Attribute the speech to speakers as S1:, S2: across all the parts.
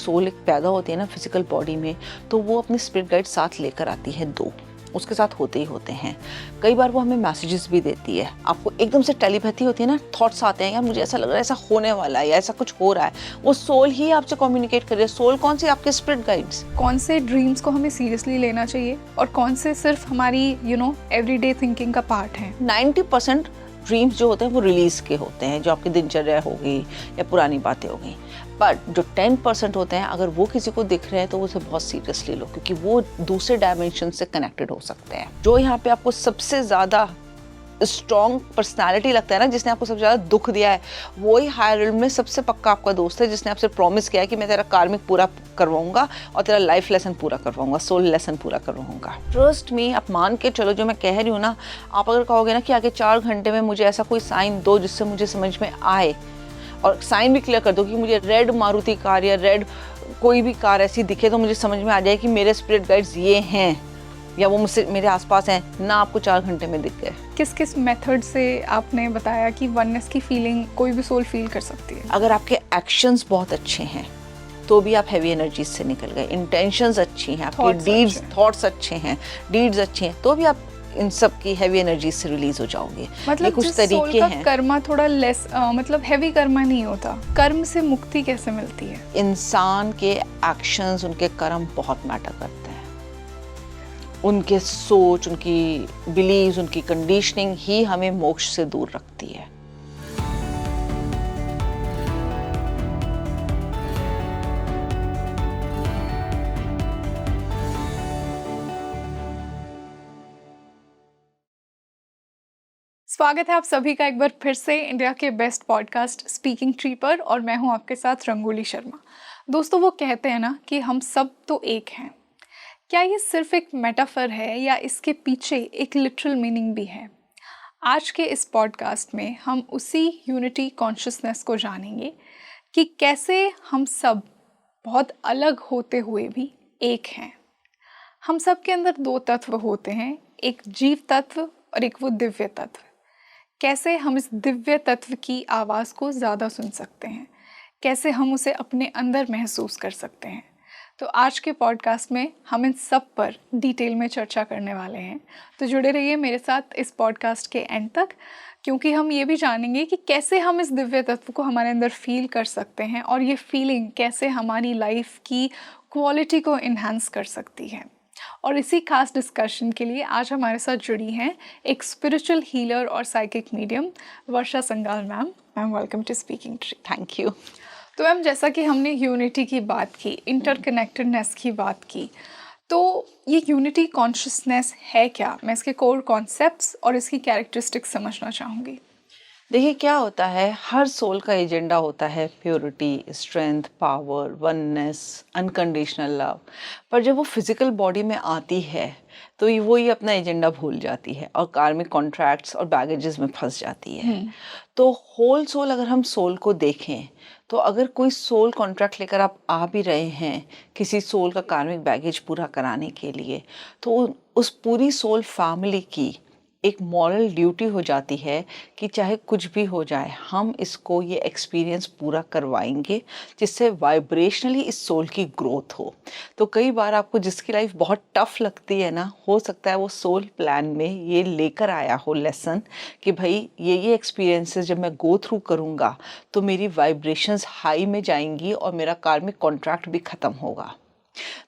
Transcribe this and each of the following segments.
S1: Soul एक पैदा होती है ना फिजिकल बॉडी में, तो वो अपने स्पिरिट गाइड साथ लेकर आती है, 2 उसके साथ होते ही होते हैं। कई बार वो हमें मैसेजेस भी देती है, आपको एकदम से टेलीपैथी होती है ना, थॉट्स आते हैं, यार मुझे ऐसा लग रहा है ऐसा होने वाला है या ऐसा कुछ हो रहा है, वो सोल ही आपसे कम्युनिकेट कर रही है। सोल कौन सी? आपके स्पिरिट गाइड्स।
S2: कौन से ड्रीम्स को हमें सीरियसली लेना चाहिए और कौन से सिर्फ हमारी एवरीडे थिंकिंग का पार्ट है?
S1: 90% ड्रीम्स जो होते हैं वो रिलीज के होते हैं, जो आपकी दिनचर्या होगी या पुरानी बातें होगी, बट जो 10% होते हैं अगर वो किसी को दिख रहे हैं तो उसे बहुत सीरियसली लो, क्योंकि वो दूसरे डायमेंशन से कनेक्टेड हो सकते हैं। जो यहाँ पे आपको सबसे ज़्यादा स्ट्रॉन्ग पर्सनालिटी लगता है ना, जिसने आपको सबसे ज़्यादा दुख दिया है, वही हायर रिल्म में सबसे पक्का आपका दोस्त है, जिसने आपसे प्रॉमिस किया है कि मैं तेरा कार्मिक पूरा करवाऊंगा और तेरा लाइफ लेसन पूरा करवाऊंगा, सोल लेसन पूरा करवाऊंगा। ट्रस्ट मी, आप मान के चलो जो मैं कह रही हूँ ना, आप अगर कहोगे ना कि आगे 4 घंटे में मुझे ऐसा कोई साइन दो जिससे मुझे समझ में आए, और साइन भी क्लियर कर दो कि मुझे रेड मारुति कार या रेड कोई भी कार ऐसी दिखे तो मुझे समझ में आ जाए कि मेरे स्पिरिट गाइड्स ये हैं या वो मुझसे मेरे आसपास हैं ना, आपको 4 घंटे में दिख गए।
S2: किस किस मेथड से आपने बताया कि वननेस की फीलिंग कोई भी सोल फील कर सकती है?
S1: अगर आपके एक्शंस बहुत अच्छे हैं तो भी आप हैवी एनर्जीज से निकल गए, इंटेंशंस अच्छी हैं आपकी, डीड्स थॉट्स अच्छे हैं, डीड्स अच्छे हैं, तो भी आप इन सब की हैवी एनर्जी से रिलीज हो जाओगे।
S2: मतलब
S1: कुछ तरीके हैं।
S2: कर्मा थोड़ा लेस मतलब हैवी कर्मा नहीं होता, कर्म से मुक्ति कैसे मिलती है?
S1: इंसान के एक्शंस, उनके कर्म बहुत मैटर करते हैं, उनके सोच, उनकी बिलीव्स, उनकी कंडीशनिंग ही हमें मोक्ष से दूर रखती है।
S2: स्वागत है आप सभी का एक बार फिर से इंडिया के बेस्ट पॉडकास्ट स्पीकिंग ट्री पर, और मैं हूं आपके साथ रंगोली शर्मा। दोस्तों, वो कहते हैं ना कि हम सब तो एक हैं। क्या ये सिर्फ एक मेटाफर है या इसके पीछे एक लिटरल मीनिंग भी है? आज के इस पॉडकास्ट में हम उसी यूनिटी कॉन्शियसनेस को जानेंगे कि कैसे हम सब बहुत अलग होते हुए भी एक हैं। हम सब के अंदर 2 तत्व होते हैं, एक जीव तत्व और एक वो दिव्य तत्व। कैसे हम इस दिव्य तत्व की आवाज़ को ज़्यादा सुन सकते हैं, कैसे हम उसे अपने अंदर महसूस कर सकते हैं। तो आज के पॉडकास्ट में हम इन सब पर डिटेल में चर्चा करने वाले हैं। तो जुड़े रहिए मेरे साथ इस पॉडकास्ट के एंड तक, क्योंकि हम ये भी जानेंगे कि कैसे हम इस दिव्य तत्व को हमारे अंदर फील कर सकते हैं और ये फीलिंग कैसे हमारी लाइफ की क्वालिटी को इन्हांस कर सकती है। और इसी खास डिस्कशन के लिए आज हमारे साथ जुड़ी हैं एक स्पिरिचुअल हीलर और psychic medium Varsha Sangal ma'am. Ma'am, welcome to Speaking Tree.
S1: Thank you.
S2: तो मैम, जैसा कि हमने यूनिटी की बात की, इंटरकनेक्टेडनेस की बात की, तो ये यूनिटी कॉन्शियसनेस है क्या? मैं इसके कोर कॉन्सेप्ट्स और इसकी कैरेक्टरिस्टिक्स समझना चाहूँगी।
S1: देखिए, क्या होता है, हर सोल का एजेंडा होता है purity, strength, power, oneness, unconditional love. पर जब वो फिजिकल बॉडी में आती है तो वो ही अपना एजेंडा भूल जाती है और कार्मिक कॉन्ट्रैक्ट्स और बैगेजेस में फंस जाती है। तो होल सोल, अगर हम सोल को देखें तो अगर कोई सोल कॉन्ट्रैक्ट लेकर आप आ भी रहे हैं किसी सोल का कार्मिक बैगेज पूरा कराने के लिए, तो उस पूरी सोल फैमिली की एक मॉरल ड्यूटी हो जाती है कि चाहे कुछ भी हो जाए, हम इसको ये एक्सपीरियंस पूरा करवाएंगे जिससे वाइब्रेशनली इस सोल की ग्रोथ हो। तो कई बार आपको जिसकी लाइफ बहुत टफ लगती है ना, हो सकता है वो सोल प्लान में ये लेकर आया हो लेसन कि भाई ये एक्सपीरियंसेस जब मैं गो थ्रू करूँगा तो मेरी वाइब्रेशंस हाई में जाएंगी और मेरा कार्मिक कॉन्ट्रैक्ट भी ख़त्म होगा।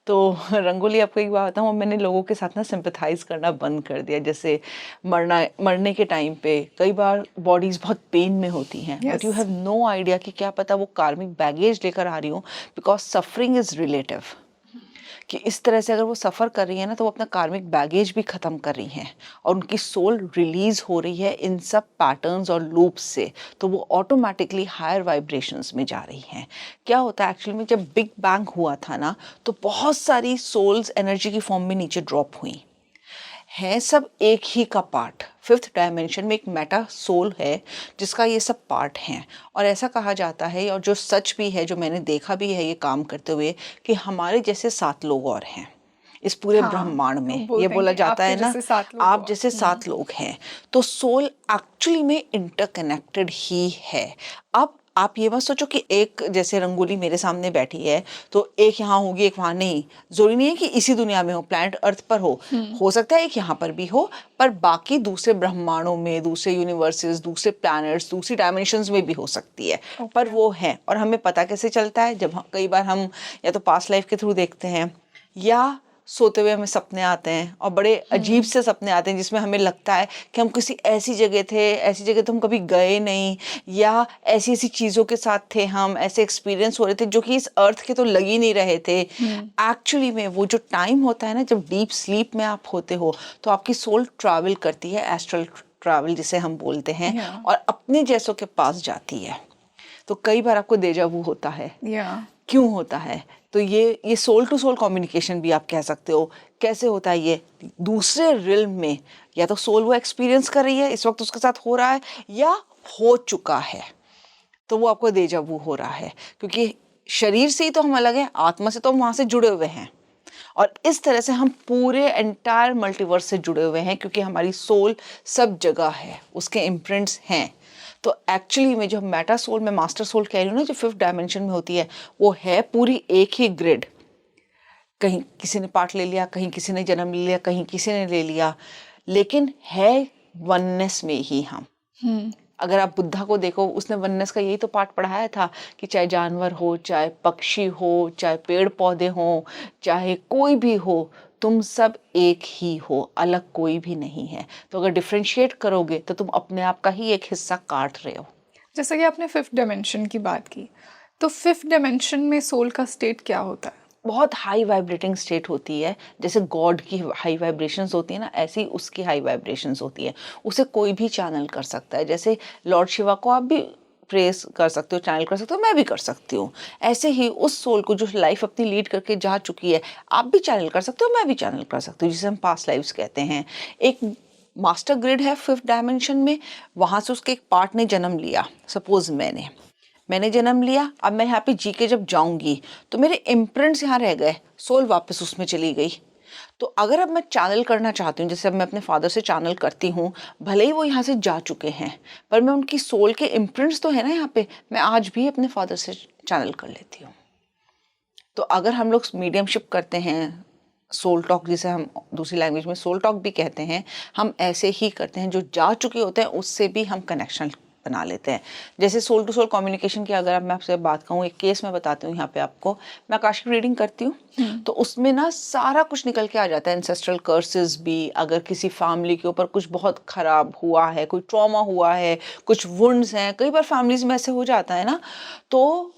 S1: तो रंगोली, आपको एक बात बताऊँ, मैंने लोगों के साथ ना सिंपैथाइज करना बंद कर दिया। जैसे मरने के टाइम पे कई बार बॉडीज़ बहुत पेन में होती हैं, but you have no idea कि क्या पता वो कार्मिक बैगेज लेकर आ रही हूँ, बिकॉज सफरिंग इज़ रिलेटिव। कि इस तरह से अगर वो सफ़र कर रही है ना तो वो अपना कार्मिक बैगेज भी ख़त्म कर रही हैं और उनकी सोल रिलीज़ हो रही है इन सब पैटर्न्स और लूप्स से, तो वो ऑटोमेटिकली हायर वाइब्रेशंस में जा रही हैं। क्या होता है एक्चुअली में, जब बिग बैंग हुआ था ना तो बहुत सारी सोल्स एनर्जी की फॉर्म में नीचे ड्रॉप हुई हैं, सब एक ही का पार्ट। 5th डायमेंशन में एक मेटा सोल है जिसका ये सब पार्ट हैं। और ऐसा कहा जाता है, और जो सच भी है, जो मैंने देखा भी है ये काम करते हुए, कि हमारे जैसे 7 लोग और हैं इस पूरे ब्रह्मांड में। ये बोला जाता है ना, आप जैसे 7 लोग हैं। तो सोल एक्चुअली में इंटरकनेक्टेड ही है। अब आप ये मत सोचो कि एक जैसे रंगोली मेरे सामने बैठी है तो एक यहाँ होगी एक वहाँ नहीं। जरूरी नहीं है कि इसी दुनिया में हो, प्लैनेट अर्थ पर हो सकता है एक यहाँ पर भी हो, पर बाकी दूसरे ब्रह्मांडों में, दूसरे यूनिवर्सेस, दूसरे प्लैनेट्स, दूसरी डायमेंशंस में भी हो सकती है। पर वो है, और हमें पता कैसे चलता है? जब कई बार हम या तो पास्ट लाइफ के थ्रू देखते हैं, या सोते हुए हमें सपने आते हैं, और बड़े अजीब से सपने आते हैं जिसमें हमें लगता है कि हम किसी ऐसी जगह थे, ऐसी जगह तो हम कभी गए नहीं, या ऐसी ऐसी चीज़ों के साथ थे, हम ऐसे एक्सपीरियंस हो रहे थे जो कि इस अर्थ के तो लग ही नहीं रहे थे। एक्चुअली में वो जो टाइम होता है ना, जब डीप स्लीप में आप होते हो, तो आपकी सोल ट्रैवल करती है, एस्ट्रल ट्रैवल जिसे हम बोलते हैं, और अपने जैसों के पास जाती है। तो कई बार आपको डेजा वू होता है। क्यों होता है? तो ये सोल टू सोल कम्युनिकेशन भी आप कह सकते हो। कैसे होता है ये? दूसरे रिल्म में या तो सोल वो एक्सपीरियंस कर रही है, इस वक्त उसके साथ हो रहा है, या हो चुका है, तो वो आपको डेजा वू हो रहा है। क्योंकि शरीर से ही तो हम अलग हैं, आत्मा से तो हम वहाँ से जुड़े हुए हैं, और इस तरह से हम पूरे एंटायर मल्टीवर्स से जुड़े हुए हैं, क्योंकि हमारी सोल सब जगह है, उसके इम्प्रिंट्स हैं। तो एक्चुअली में जो मेटा सोल में मास्टर सोल कह रही हूँ ना, जो 5th डायमेंशन में होती है, वो है पूरी एक ही ग्रिड। कहीं किसी ने पार्ट ले लिया, कहीं किसी ने जन्म ले लिया, कहीं किसी ने ले लिया, लेकिन है वननेस में ही हम। अगर आप बुद्धा को देखो, उसने वननेस का यही तो पाठ पढ़ाया था कि चाहे जानवर हो, चाहे पक्षी हो, चाहे पेड़ पौधे हो, चाहे कोई भी हो, तुम सब एक ही हो, अलग कोई भी नहीं है। तो अगर डिफरेंशिएट करोगे तो तुम अपने आप का ही एक हिस्सा काट रहे हो।
S2: जैसे कि आपने 5th डायमेंशन की बात की, तो 5th डायमेंशन में सोल का स्टेट क्या होता है?
S1: बहुत हाई वाइब्रेटिंग स्टेट होती है। जैसे गॉड की हाई वाइब्रेशंस होती है ना, ऐसी उसकी हाई वाइब्रेशंस होती है। उसे कोई भी चैनल कर सकता है। जैसे लॉर्ड शिवा को आप भी प्रेस कर सकते हो, चैनल कर सकते हो, मैं भी कर सकती हूँ। ऐसे ही उस सोल को जो लाइफ अपनी लीड करके जा चुकी है, आप भी चैनल कर सकते हो, मैं भी चैनल कर सकती हूँ, जिसे हम पास्ट लाइफ्स कहते हैं। एक मास्टर ग्रिड है 5th डायमेंशन में, वहाँ से उसके एक पार्ट ने जन्म लिया। सपोज मैंने जन्म लिया, अब मैं यहाँ पे जी के जब जाऊंगी तो मेरे इम्प्रिंट्स यहाँ रह गए, सोल वापस उसमें चली गई। तो अगर अब मैं चैनल करना चाहती हूँ, जैसे अब मैं अपने फादर से चैनल करती हूँ, भले ही वो यहाँ से जा चुके हैं, पर मैं उनकी सोल के इम्प्रिंट्स तो है ना यहाँ पे, मैं आज भी अपने फादर से चैनल कर लेती हूँ। तो अगर हम लोग मीडियमशिप करते हैं, सोल टॉक जिसे हम दूसरी लैंग्वेज में सोल टॉक भी कहते हैं, हम ऐसे ही करते हैं। जो जा चुके होते हैं उससे भी हम कनेक्शन बना लेते हैं। जैसे सोल टू सोल कम्युनिकेशन की अगर मैं आपसे बात कहूँ, एक केस मैं बताती हूँ यहाँ पे आपको। मैं आकाशिक रीडिंग करती हूँ, तो उसमें ना सारा कुछ निकल के आ जाता है। एंसेस्ट्रल कर्सेस भी, अगर किसी फैमिली के ऊपर कुछ बहुत खराब हुआ है, कोई ट्रॉमा हुआ है, कुछ वुंड्स हैं, कई बार फैमिलीज में ऐसे हो जाता है ना, तो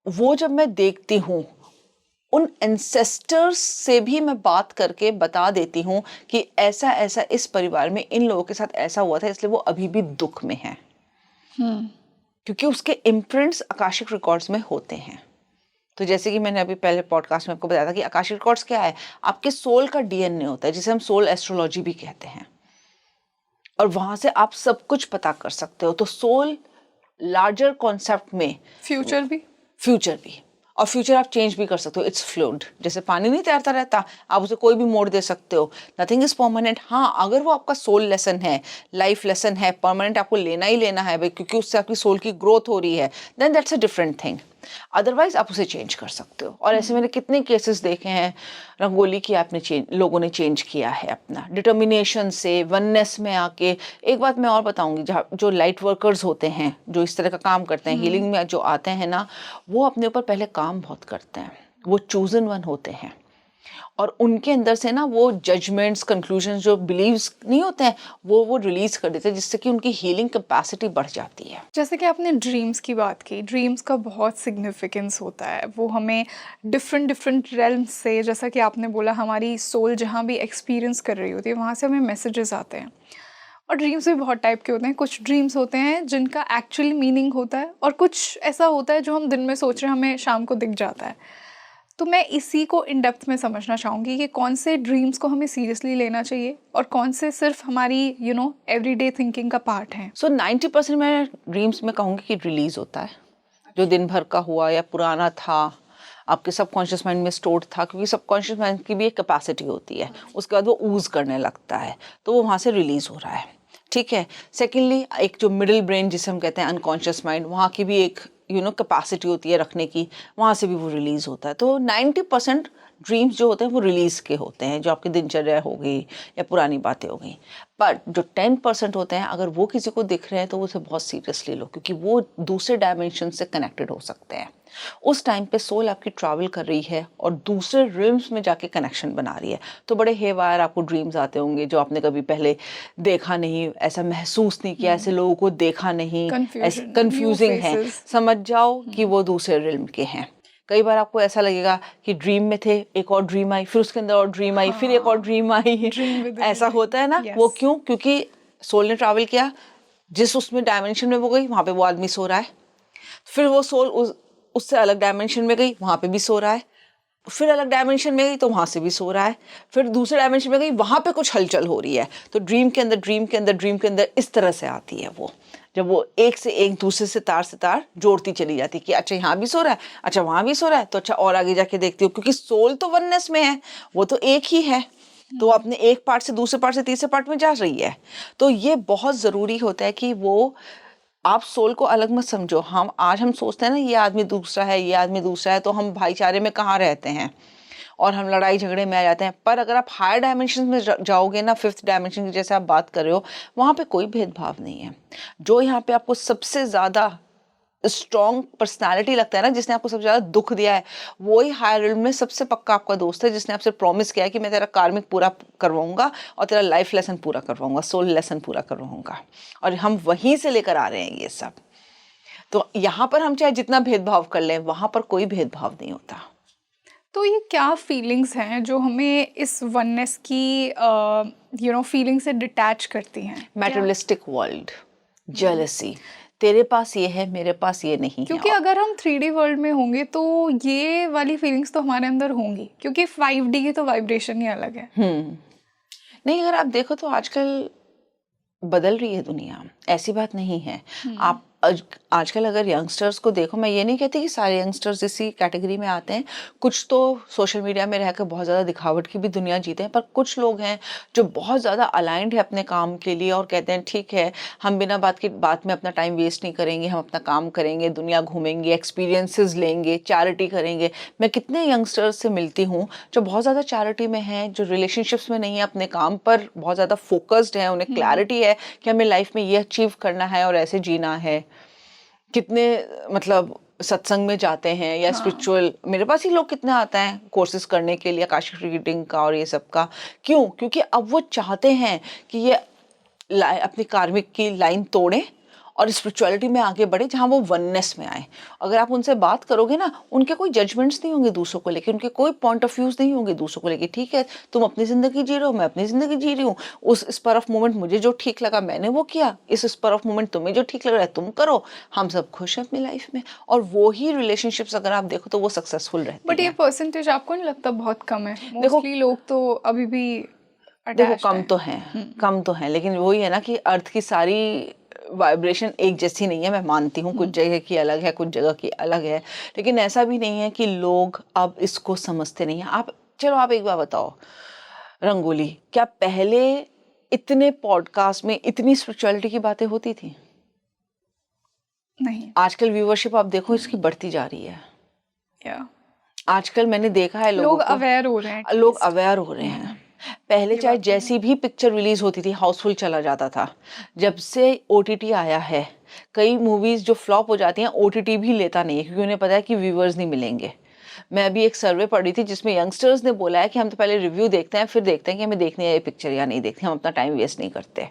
S1: वो जब मैं देखती हूँ, उन एंसेस्टर्स से भी मैं बात करके बता देती हूँ कि ऐसा ऐसा इस परिवार में इन लोगों के साथ ऐसा हुआ था, इसलिए वो अभी भी दुख में है। क्योंकि उसके इम्प्रिंट्स आकाशिक रिकॉर्ड्स में होते हैं। तो जैसे कि मैंने अभी पहले पॉडकास्ट में आपको बताया था कि आकाशिक रिकॉर्ड्स क्या है, आपके सोल का डीएनए होता है, जिसे हम सोल एस्ट्रोलॉजी भी कहते हैं, और वहां से आप सब कुछ पता कर सकते हो। तो सोल लार्जर कॉन्सेप्ट में
S2: फ्यूचर भी,
S1: और फ्यूचर आप चेंज भी कर सकते हो। इट्स फ्लूइड, जैसे पानी नहीं तैरता रहता, आप उसे कोई भी मोड़ दे सकते हो। Nothing is permanent. हाँ, अगर वो आपका सोल लेसन है, लाइफ लेसन है, परमानेंट आपको लेना ही लेना है भाई, क्योंकि उससे आपकी सोल की ग्रोथ हो रही है, then that's a different thing. Otherwise आप उसे चेंज कर सकते हो। और ऐसे मैंने कितने केसेस देखे हैं, रंगोली की लोगों ने चेंज किया है अपना डिटर्मिनेशन से, वननेस में आके। एक बात मैं और बताऊंगी, जहाँ जो लाइट वर्कर्स होते हैं, जो इस तरह का काम करते हैं, हीलिंग में जो आते हैं ना, वो अपने ऊपर पहले काम बहुत करते हैं। वो चूजन वन होते हैं, और उनके अंदर से ना वो जजमेंट्स, कंक्लूजन्स, जो बिलीव्स नहीं होते हैं, वो रिलीज कर देते हैं, जिससे कि उनकी हीलिंग कैपेसिटी बढ़ जाती है।
S2: जैसे कि आपने ड्रीम्स की बात की, ड्रीम्स का बहुत सिग्निफिकेंस होता है। वो हमें डिफरेंट डिफरेंट रेल्म्स से, जैसा कि आपने बोला, हमारी सोल जहाँ भी एक्सपीरियंस कर रही होती है, वहाँ से हमें मैसेजेस आते हैं। और ड्रीम्स भी बहुत टाइप के होते हैं। कुछ ड्रीम्स होते हैं जिनका एक्चुअल मीनिंग होता है, और कुछ ऐसा होता है जो हम दिन में सोच रहे हैं, हमें शाम को दिख जाता है। तो मैं इसी को इन डेप्थ में समझना चाहूँगी कि कौन से ड्रीम्स को हमें सीरियसली लेना चाहिए और कौन से सिर्फ हमारी एवरीडे थिंकिंग का पार्ट है।
S1: 90% मैं ड्रीम्स में कहूँगी कि रिलीज होता है, जो दिन भर का हुआ या पुराना था, आपके सबकॉन्शियस माइंड में स्टोर्ड था, क्योंकि सबकॉन्शियस माइंड की भी एक कैपेसिटी होती है, उसके बाद वो ऊज करने लगता है, तो वो वहाँ से रिलीज हो रहा है। ठीक है। सेकेंडली एक जो मिडिल ब्रेन जिसे हम कहते हैं अनकॉन्शियस माइंड, वहाँ की भी एक कैपेसिटी होती है रखने की, वहाँ से भी वो रिलीज होता है। तो 90% ड्रीम्स जो होते हैं वो रिलीज के होते हैं, जो आपकी दिनचर्या हो गई या पुरानी बातें हो गई। बट जो 10% होते हैं, अगर वो किसी को दिख रहे हैं तो उसे बहुत सीरियसली लो, क्योंकि वो दूसरे डायमेंशन से कनेक्टेड हो सकते हैं। उस टाइम पे सोल आपकी ट्रैवल कर रही है और दूसरे रिम्स में जाके कनेक्शन बना रही है। तो बड़े हेवायर आपको ड्रीम्स आते होंगे जो आपने कभी पहले देखा नहीं, ऐसा महसूस नहीं किया, ऐसे लोगों को देखा नहीं, ऐसे
S2: कंफ्यूजन, न्यू
S1: कंफ्यूजिंग है।
S2: फेसेस।
S1: समझ जाओ कि वो दूसरे रिल्म के हैं। कई बार आपको ऐसा लगेगा कि ड्रीम में थे, एक और ड्रीम आई, फिर उसके अंदर और ड्रीम आई, फिर एक और ड्रीम आई।
S2: ड्रीम विद
S1: ऐसा होता है ना। वो क्यों? क्योंकि सोल ने ट्रैवल किया, जिस उसमें डायमेंशन में वो गई वहां पे वो आदमी सो रहा है, फिर वो सोल उससे अलग डायमेंशन में गई, वहां पे भी सो रहा है, फिर अलग डायमेंशन में गई तो वहां से भी सो रहा है, फिर दूसरे डायमेंशन में गई, वहां पे कुछ हलचल हो रही है। तो ड्रीम के अंदर ड्रीम के अंदर ड्रीम के अंदर इस तरह से आती है वो, जब वो एक से एक दूसरे से तार जोड़ती चली जाती है कि अच्छा यहाँ भी सो रहा है, अच्छा वहां भी सो रहा है, तो अच्छा और आगे जाके देखती हूँ, क्योंकि सोल तो वननेस में है, वो तो एक ही है, तो अपने एक पार्ट से दूसरे पार्ट से तीसरे पार्ट में जा रही है। तो ये बहुत ज़रूरी होता है कि वो आप सोल को अलग मत समझो। हम सोचते हैं ना ये आदमी दूसरा है, ये आदमी दूसरा है, तो हम भाईचारे में कहाँ रहते हैं और हम लड़ाई झगड़े में आ जाते हैं। पर अगर आप हायर डायमेंशन में जाओगे ना, 5th डायमेंशन की जैसे आप बात कर रहे हो, वहाँ पे कोई भेदभाव नहीं है। जो यहाँ पे आपको सबसे ज़्यादा स्ट्रॉन्ग पर्सनालिटी लगता है ना, जिसने आपको सबसे ज़्यादा दुख दिया है, वही हायर रिल्म में सबसे पक्का आपका दोस्त है, जिसने आपसे प्रॉमिस किया है कि मैं तेरा कार्मिक पूरा करवाऊंगा और तेरा लाइफ लेसन पूरा करवाऊंगा, सोल लेसन पूरा करवाऊंगा। और हम वहीं से लेकर आ रहे हैं ये सब। तो यहाँ पर हम चाहे जितना भेदभाव कर लें, वहाँ पर कोई भेदभाव नहीं होता।
S2: तो ये क्या फीलिंग्स हैं जो हमें इस वननेस की फीलिंग से डिटैच करती हैं?
S1: मैटेरियलिस्टिक वर्ल्ड, जेलसी, तेरे पास ये है, मेरे पास ये नहीं
S2: क्योंकि
S1: है।
S2: अगर हम 3D वर्ल्ड में होंगे तो ये वाली फीलिंग्स तो हमारे अंदर होंगी, क्योंकि 5D की तो वाइब्रेशन ही अलग है।
S1: नहीं, अगर आप देखो तो आजकल बदल रही है दुनिया, ऐसी बात नहीं है। आप आजकल अगर यंगस्टर्स को देखो, मैं ये नहीं कहती कि सारे यंगस्टर्स इसी कैटेगरी में आते हैं, कुछ तो सोशल मीडिया में रहकर बहुत ज़्यादा दिखावट की भी दुनिया जीते हैं, पर कुछ लोग हैं जो बहुत ज़्यादा अलाइंड है अपने काम के लिए और कहते हैं ठीक है, हम बिना बात में अपना टाइम वेस्ट नहीं करेंगे, हम अपना काम करेंगे, दुनिया घूमेंगे, एक्सपीरियंसेस लेंगे, चैरिटी करेंगे। मैं कितने यंगस्टर्स से मिलती हूँ जो बहुत ज़्यादा चैरिटी में हैं, जो रिलेशनशिप्स में नहीं है, अपने काम पर बहुत ज़्यादा फोकस्ड है, उन्हें क्लैरिटी है कि हमें लाइफ में ये अचीव करना है और ऐसे जीना है। कितने मतलब सत्संग में जाते हैं या स्पिरिचुअल, मेरे पास ही लोग कितने आते हैं कोर्सेज करने के लिए, आकाशिक रीडिंग का और ये सब का। क्यों? क्योंकि अब वो चाहते हैं कि ये अपनी कार्मिक की लाइन तोड़ें और स्पिरिचुअलिटी में आगे बढ़े, जहाँ वो वननेस में आए। अगर आप उनसे बात करोगे ना, उनके कोई जजमेंट्स नहीं होंगे दूसरों को लेके, उनके कोई पॉइंट ऑफ व्यूज नहीं होंगे दूसरों को लेके। ठीक है, तुम अपनी जिंदगी जी रहे हो, मैं अपनी जिंदगी जी रही हूँ, उस स्पर ऑफ मोमेंट मुझे जो ठीक लगा मैंने वो किया, इस स्पर ऑफ मोमेंट तुम्हें जो ठीक लग रहा है तुम करो, हम सब खुश हैं अपनी लाइफ में। और वो ही रिलेशनशिप्स अगर आप देखो तो वो सक्सेसफुल रहती
S2: बट ये
S1: हैं।
S2: परसेंटेज आपको नहीं लगता बहुत कम है? मोस्टली लोग तो अभी भी
S1: देखो
S2: attached
S1: कम
S2: हैं।
S1: तो हैं, कम तो हैं, लेकिन वही है ना कि अर्थ की सारी वाइब्रेशन एक जैसी नहीं है। मैं मानती हूँ कुछ जगह की अलग है, कुछ जगह की अलग है, लेकिन ऐसा भी नहीं है कि लोग अब इसको समझते नहीं है। आप एक बार बताओ रंगोली, क्या पहले इतने पॉडकास्ट में इतनी स्पिरिचुअलिटी की बातें होती थी?
S2: नहीं।
S1: आजकल व्यूवरशिप आप देखो इसकी बढ़ती जा रही है।
S2: या
S1: आजकल मैंने देखा है लोगों
S2: लोग
S1: को,
S2: अवेयर हो रहे हैं at
S1: लोग
S2: least।
S1: अवेयर हो रहे हैं। पहले चाहे जैसी भी पिक्चर रिलीज होती थी हाउसफुल चला जाता था। जब से ओटीटी आया है, कई मूवीज जो फ्लॉप हो जाती हैं ओटीटी भी लेता नहीं है, क्योंकि उन्हें पता है कि व्यूवर्स नहीं मिलेंगे। मैं अभी एक सर्वे पढ़ी थी जिसमें यंगस्टर्स ने बोला है कि हम तो पहले रिव्यू देखते हैं, फिर देखते हैं कि हमें देखनी है ये पिक्चर या नहीं देखनी, हम अपना टाइम वेस्ट नहीं करते।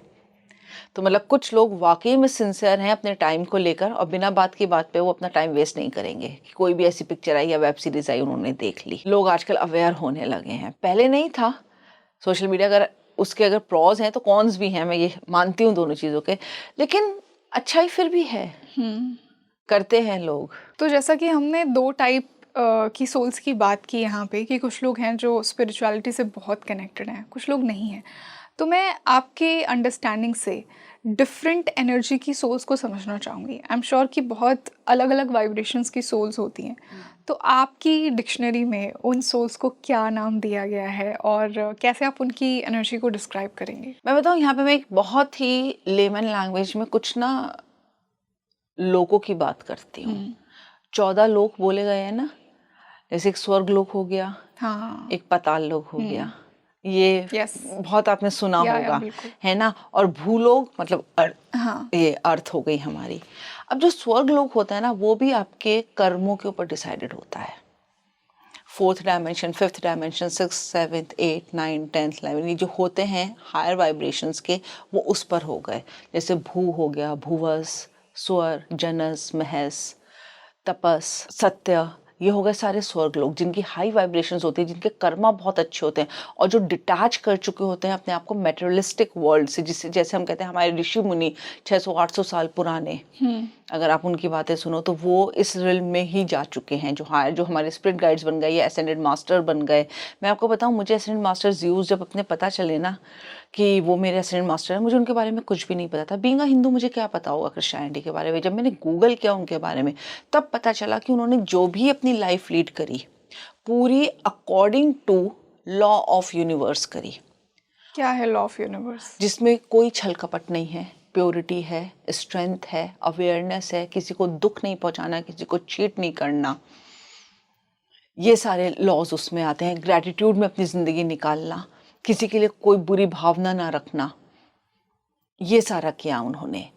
S1: तो मतलब कुछ लोग वाकई में सिंसियर हैं अपने टाइम को लेकर, और बिना बात की बात पे वो अपना टाइम वेस्ट नहीं करेंगे कि कोई भी ऐसी पिक्चर आई या वेब सीरीज आई उन्होंने देख ली। लोग आजकल अवेयर होने लगे हैं, पहले नहीं था। सोशल मीडिया अगर प्रॉज हैं तो कॉन्स भी हैं, मैं ये मानती हूँ दोनों चीज़ों के, लेकिन अच्छा ही फिर भी है, करते हैं लोग।
S2: तो जैसा कि हमने 2 टाइप की सोल्स की बात की यहाँ पे, कि कुछ लोग हैं जो स्पिरिचुअलिटी से बहुत कनेक्टेड हैं, कुछ लोग नहीं हैं। तो मैं आपके अंडरस्टैंडिंग से डिफरेंट एनर्जी की सोल्स को समझना चाहूँगी। आई एम श्योर कि बहुत अलग अलग वाइब्रेशंस की सोल्स होती हैं। तो आपकी डिक्शनरी में उन सोल्स को क्या नाम दिया गया है और कैसे आप उनकी एनर्जी को डिस्क्राइब करेंगे?
S1: मैं बताऊँ, यहाँ पे मैं एक बहुत ही लेमन लैंग्वेज में कुछ ना लोकों की बात करती हूँ। 14 लोक बोले गए हैं ना, जैसे एक स्वर्ग लोक हो गया,
S2: हाँ।
S1: एक पाताल लोक हो गया, ये
S2: यस।
S1: बहुत आपने सुना
S2: या
S1: होगा,
S2: बिल्कुल।
S1: है ना। और भूलोक मतलब
S2: हाँ।
S1: ये अर्थ हो गई हमारी। अब जो स्वर्ग लोक होता है ना, वो भी आपके कर्मों के ऊपर डिसाइडेड होता है। 4th dimension, 5th dimension, 6th, 7th, 8th, 9th, 10th, 11th, ये जो होते हैं हायर वाइब्रेशंस के, वो उस पर हो गए। जैसे भू हो गया, भुवस, स्वर, जनस, महस, तपस, सत्य, ये हो गए सारे स्वर्ग लोग जिनकी हाई वाइब्रेशंस होती है, जिनके कर्मा बहुत अच्छे होते हैं और जो डिटैच कर चुके होते हैं अपने आप को मेटेरियलिस्टिक वर्ल्ड से, जिससे जैसे हम कहते हैं हमारे ऋषि मुनि 600-800 साल पुराने, अगर आप उनकी बातें सुनो तो वो इस रिल में ही जा चुके हैं, जो हमारे स्पिरिट गाइड्स बन गए या एसेंडेड मास्टर बन गए। मैं आपको बताऊं, मुझे एसेंडेड मास्टर यूज जब अपने पता चले ना कि वो मेरे एसेंडेड मास्टर है, मुझे उनके बारे में कुछ भी नहीं पता था। बीइंग अ हिंदू मुझे क्या पता होगा क्रिश्चियनिटी के बारे में। जब मैंने गूगल किया उनके बारे में, तब पता चला कि उन्होंने जो भी अपनी लाइफ लीड करी, पूरी according to law of universe करी।
S2: क्या है लॉ ऑफ यूनिवर्स?
S1: जिसमें कोई छल कपट नहीं है, प्योरिटी है, स्ट्रेंथ है, अवेयरनेस है, किसी को दुख नहीं पहुंचाना, किसी को चीट नहीं करना, ये सारे लॉज उसमें आते हैं। ग्रैटिट्यूड में अपनी ज़िंदगी निकालना, किसी के लिए कोई बुरी भावना ना रखना, ये सारा किया उन्होंने।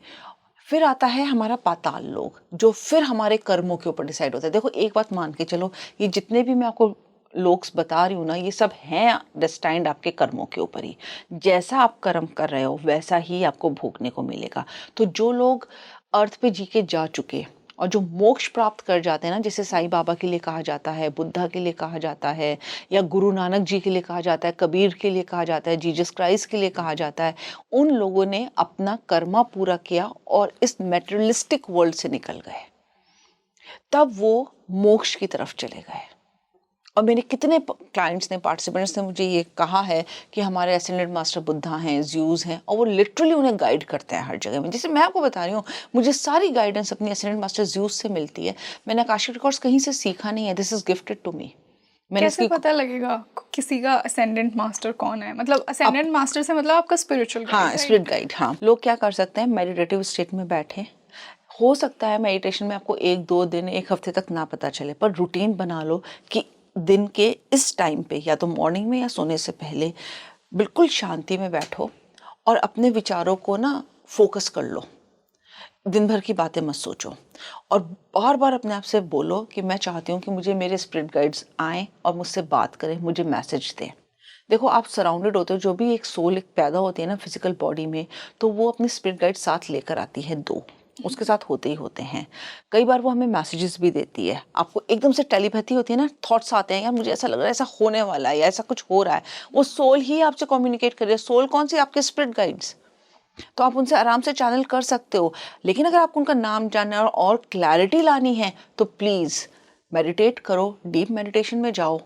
S1: फिर आता है हमारा पाताल लोक, जो फिर हमारे कर्मों के ऊपर डिसाइड होता है। देखो, एक बात मान के चलो, ये जितने भी मैं आपको लोक्स बता रही हूँ ना, ये सब हैं डेस्टाइंड आपके कर्मों के ऊपर ही। जैसा आप कर्म कर रहे हो वैसा ही आपको भोगने को मिलेगा। तो जो लोग अर्थ पे जी के जा चुके और जो मोक्ष प्राप्त कर जाते हैं ना, जैसे साईं बाबा के लिए कहा जाता है, बुद्धा के लिए कहा जाता है, या गुरु नानक जी के लिए कहा जाता है, कबीर के लिए कहा जाता है, जीसस क्राइस्ट के लिए कहा जाता है, उन लोगों ने अपना कर्मा पूरा किया और इस मेटेरियलिस्टिक वर्ल्ड से निकल गए, तब वो मोक्ष की तरफ चले गए। और मेरे कितने क्लाइंट्स ने, पार्टिसिपेंट्स ने मुझे ये कहा है कि हमारे एसेंडेड मास्टर बुद्धा हैं, ज्यूज हैं, और वो लिटरली उन्हें गाइड करते हैं हर जगह में। जैसे मैं आपको बता रही हूँ, मुझे सारी गाइडेंस अपनी एसेंडेड मास्टर ज्यूज से मिलती है। मैंने आकाशिक रिकॉर्ड्स कहीं से सीखा नहीं है, this is gifted to me. मैंने
S2: कैसे
S1: इसकी
S2: पता लगेगा किसी का असेंडेंट मास्टर कौन है? मतलब असेंडेंट मास्टर से मतलब आपका स्पिरिचुअल गाइड?
S1: हाँ, स्पिरिट गाइड। हाँ, लोग क्या कर सकते हैं, मेडिटेटिव स्टेट में बैठे, हो सकता है मेडिटेशन में आपको 1-2 दिन, 1 हफ्ते तक ना पता चले, पर रूटीन बना लो कि दिन के इस टाइम पे, या तो मॉर्निंग में या सोने से पहले, बिल्कुल शांति में बैठो और अपने विचारों को ना फोकस कर लो। दिन भर की बातें मत सोचो और बार बार अपने आप से बोलो कि मैं चाहती हूँ कि मुझे मेरे स्पिरिट गाइड्स आएँ और मुझसे बात करें, मुझे मैसेज दें। देखो, आप सराउंडेड होते हो, जो भी एक सोल एक पैदा होती है ना फिजिकल बॉडी में, तो वो अपने स्पिरिट गाइड साथ लेकर आती है, 2 उसके साथ होते ही होते हैं। कई बार वो हमें मैसेजेस भी देती है, आपको एकदम से टेलीपैथी होती है ना, थॉट्स आते हैं, यार मुझे ऐसा लग रहा है ऐसा होने वाला है या ऐसा कुछ हो रहा है, वो सोल ही आपसे कम्युनिकेट कर रही है। सोल कौन सी? आपके स्पिरिट गाइड्स। तो आप उनसे आराम से चैनल कर सकते हो। लेकिन अगर आपको उनका नाम जानना है और क्लैरिटी लानी है, तो प्लीज़ मेडिटेट करो, डीप मेडिटेशन में जाओ,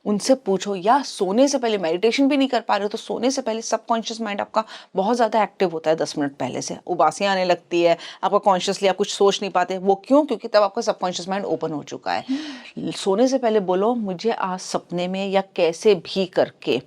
S1: उनसे पूछो, या सोने से पहले, मेडिटेशन भी नहीं कर पा रहे हो तो सोने से पहले सबकॉन्शियस माइंड आपका बहुत ज़्यादा एक्टिव होता है। 10 मिनट पहले से उबासियाँ आने लगती है, आपका कॉन्शियसली आप कुछ सोच नहीं पाते। वो क्यों? क्योंकि तब आपका सबकॉन्शियस माइंड ओपन हो चुका है। सोने से पहले बोलो, मुझे आज सपने में या कैसे भी करके,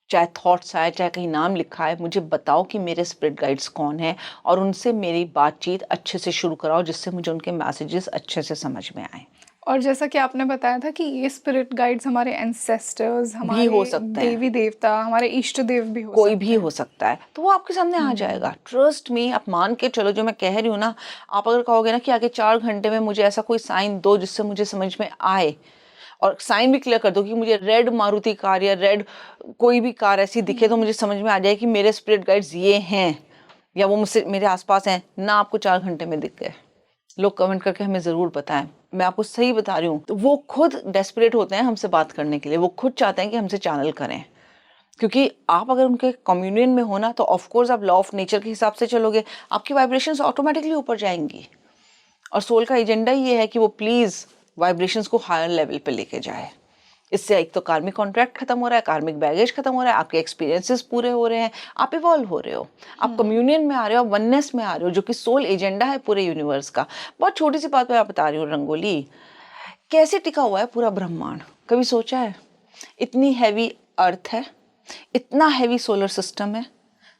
S1: चाहे थॉट्स आए, चाहे कहीं नाम लिखा है, मुझे बताओ कि मेरे स्पिरिट गाइड्स कौन है, और उनसे मेरी बातचीत अच्छे से शुरू कराओ, जिससे मुझे उनके मैसेजेस अच्छे से समझ में आए।
S2: और जैसा कि आपने बताया था कि ये स्पिरिट गाइड्स हमारे एंसेस्टर्स,
S1: भी
S2: हमारे
S1: हो सकते हैं,
S2: देवी देवता, हमारे इष्ट देव भी हो
S1: कोई
S2: सकते
S1: भी
S2: हैं।
S1: हो सकता है, तो वो आपके सामने आ जाएगा। ट्रस्ट मी, आप मान के चलो जो मैं कह रही हूँ ना। आप अगर कहोगे ना कि आगे 4 घंटे में मुझे ऐसा कोई साइन दो जिससे मुझे समझ में आए, और साइन भी क्लियर कर दो कि मुझे रेड मारुति कार या रेड कोई भी कार ऐसी दिखे तो मुझे समझ में आ जाए कि मेरे स्पिरिट गाइड्स ये हैं या वो मुझसे मेरे आसपास हैं ना, आपको 4 घंटे में दिख गए, लोग कमेंट करके हमें ज़रूर बताएं। मैं आपको सही बता रही हूँ, तो वो खुद डेस्परेट होते हैं हमसे बात करने के लिए, वो खुद चाहते हैं कि हमसे चैनल करें, क्योंकि आप अगर उनके कम्युनियन में हो ना, तो ऑफकोर्स आप लॉ ऑफ नेचर के हिसाब से चलोगे, आपकी वाइब्रेशंस ऑटोमेटिकली ऊपर जाएंगी। और सोल का एजेंडा ये है कि वो प्लीज़ वाइब्रेशंस को हायर लेवल पे लेके जाए। इससे एक तो कार्मिक कॉन्ट्रैक्ट खत्म हो रहा है, कार्मिक बैगेज खत्म हो रहा है, आपके एक्सपीरियंसेस पूरे हो रहे हैं, आप इवॉल्व हो रहे हो, आप कम्युनियन में आ रहे हो, वननेस में आ रहे हो, जो कि सोल एजेंडा है पूरे यूनिवर्स का। बहुत छोटी सी बात मैं बता रही हूँ रंगोली, कैसे टिका हुआ है पूरा ब्रह्मांड, कभी सोचा है? इतनी हैवी अर्थ है, इतना हैवी सोलर सिस्टम है,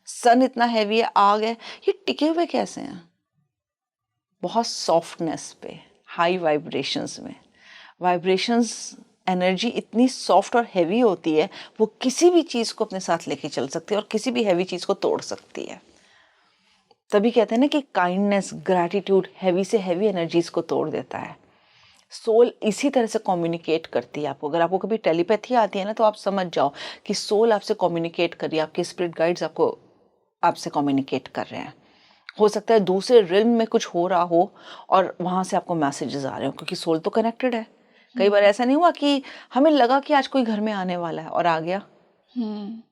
S1: सन इतना हैवी है, आग है, ये टिके हुए कैसे हैं? बहुत सॉफ्टनेस पे, हाई वाइब्रेशंस में। वाइब्रेशंस, एनर्जी इतनी सॉफ्ट और हैवी होती है, वो किसी भी चीज़ को अपने साथ लेके चल सकती है और किसी भी हैवी चीज़ को तोड़ सकती है। तभी कहते हैं ना कि काइंडनेस, ग्रैटिट्यूड हैवी से हैवी एनर्जीज को तोड़ देता है। सोल इसी तरह से कम्युनिकेट करती है आपको। अगर आपको कभी टेलीपैथी आती है ना, तो आप समझ जाओ कि सोल आपसे कम्युनिकेट कर रही है, आपके स्पिरिट गाइड्स आपसे कम्युनिकेट कर रहे हैं। हो सकता है दूसरे रिल्म में कुछ हो रहा हो और वहाँ से आपको मैसेजेस आ रहे हो, क्योंकि सोल तो कनेक्टेड है। कई बार ऐसा नहीं हुआ कि हमें लगा कि आज कोई घर में आने वाला है और आ गया,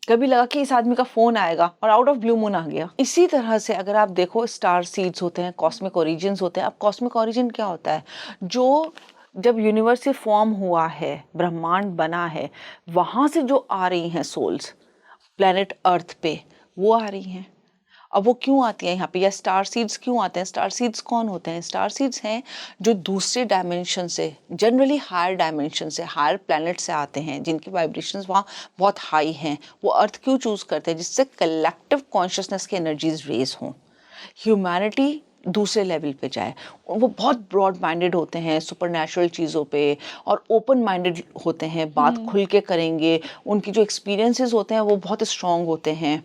S1: कभी लगा कि इस आदमी का फोन आएगा और आउट ऑफ ब्लू मून आ गया। इसी तरह से अगर आप देखो, स्टार सीड्स होते हैं, कॉस्मिक ओरिजिन्स होते हैं। अब कॉस्मिक ओरिजिन क्या होता है? जो जब यूनिवर्स से फॉर्म हुआ है, ब्रह्मांड बना है, वहाँ से जो आ रही हैं सोल्स प्लेनेट अर्थ पे, वो आ रही हैं। अब वो क्यों आती है यहाँ पे, या स्टार सीड्स क्यों आते हैं? स्टार सीड्स कौन होते हैं? स्टार सीड्स हैं जो दूसरे डायमेंशन से, जनरली हायर डायमेंशन से, हायर प्लैनेट से आते हैं, जिनकी वाइब्रेशंस वहाँ बहुत हाई हैं। वो अर्थ क्यों चूज़ करते हैं? जिससे कलेक्टिव कॉन्शियसनेस की एनर्जीज रेज हों, ह्यूमैनिटी दूसरे लेवल पे जाए। वो बहुत ब्रॉड माइंडेड होते हैं सुपरनैचुरल चीज़ों पे, और ओपन माइंडेड होते हैं, बात खुल के करेंगे। उनकी जो एक्सपीरियंसेस होते हैं वो बहुत स्ट्रॉन्ग होते हैं,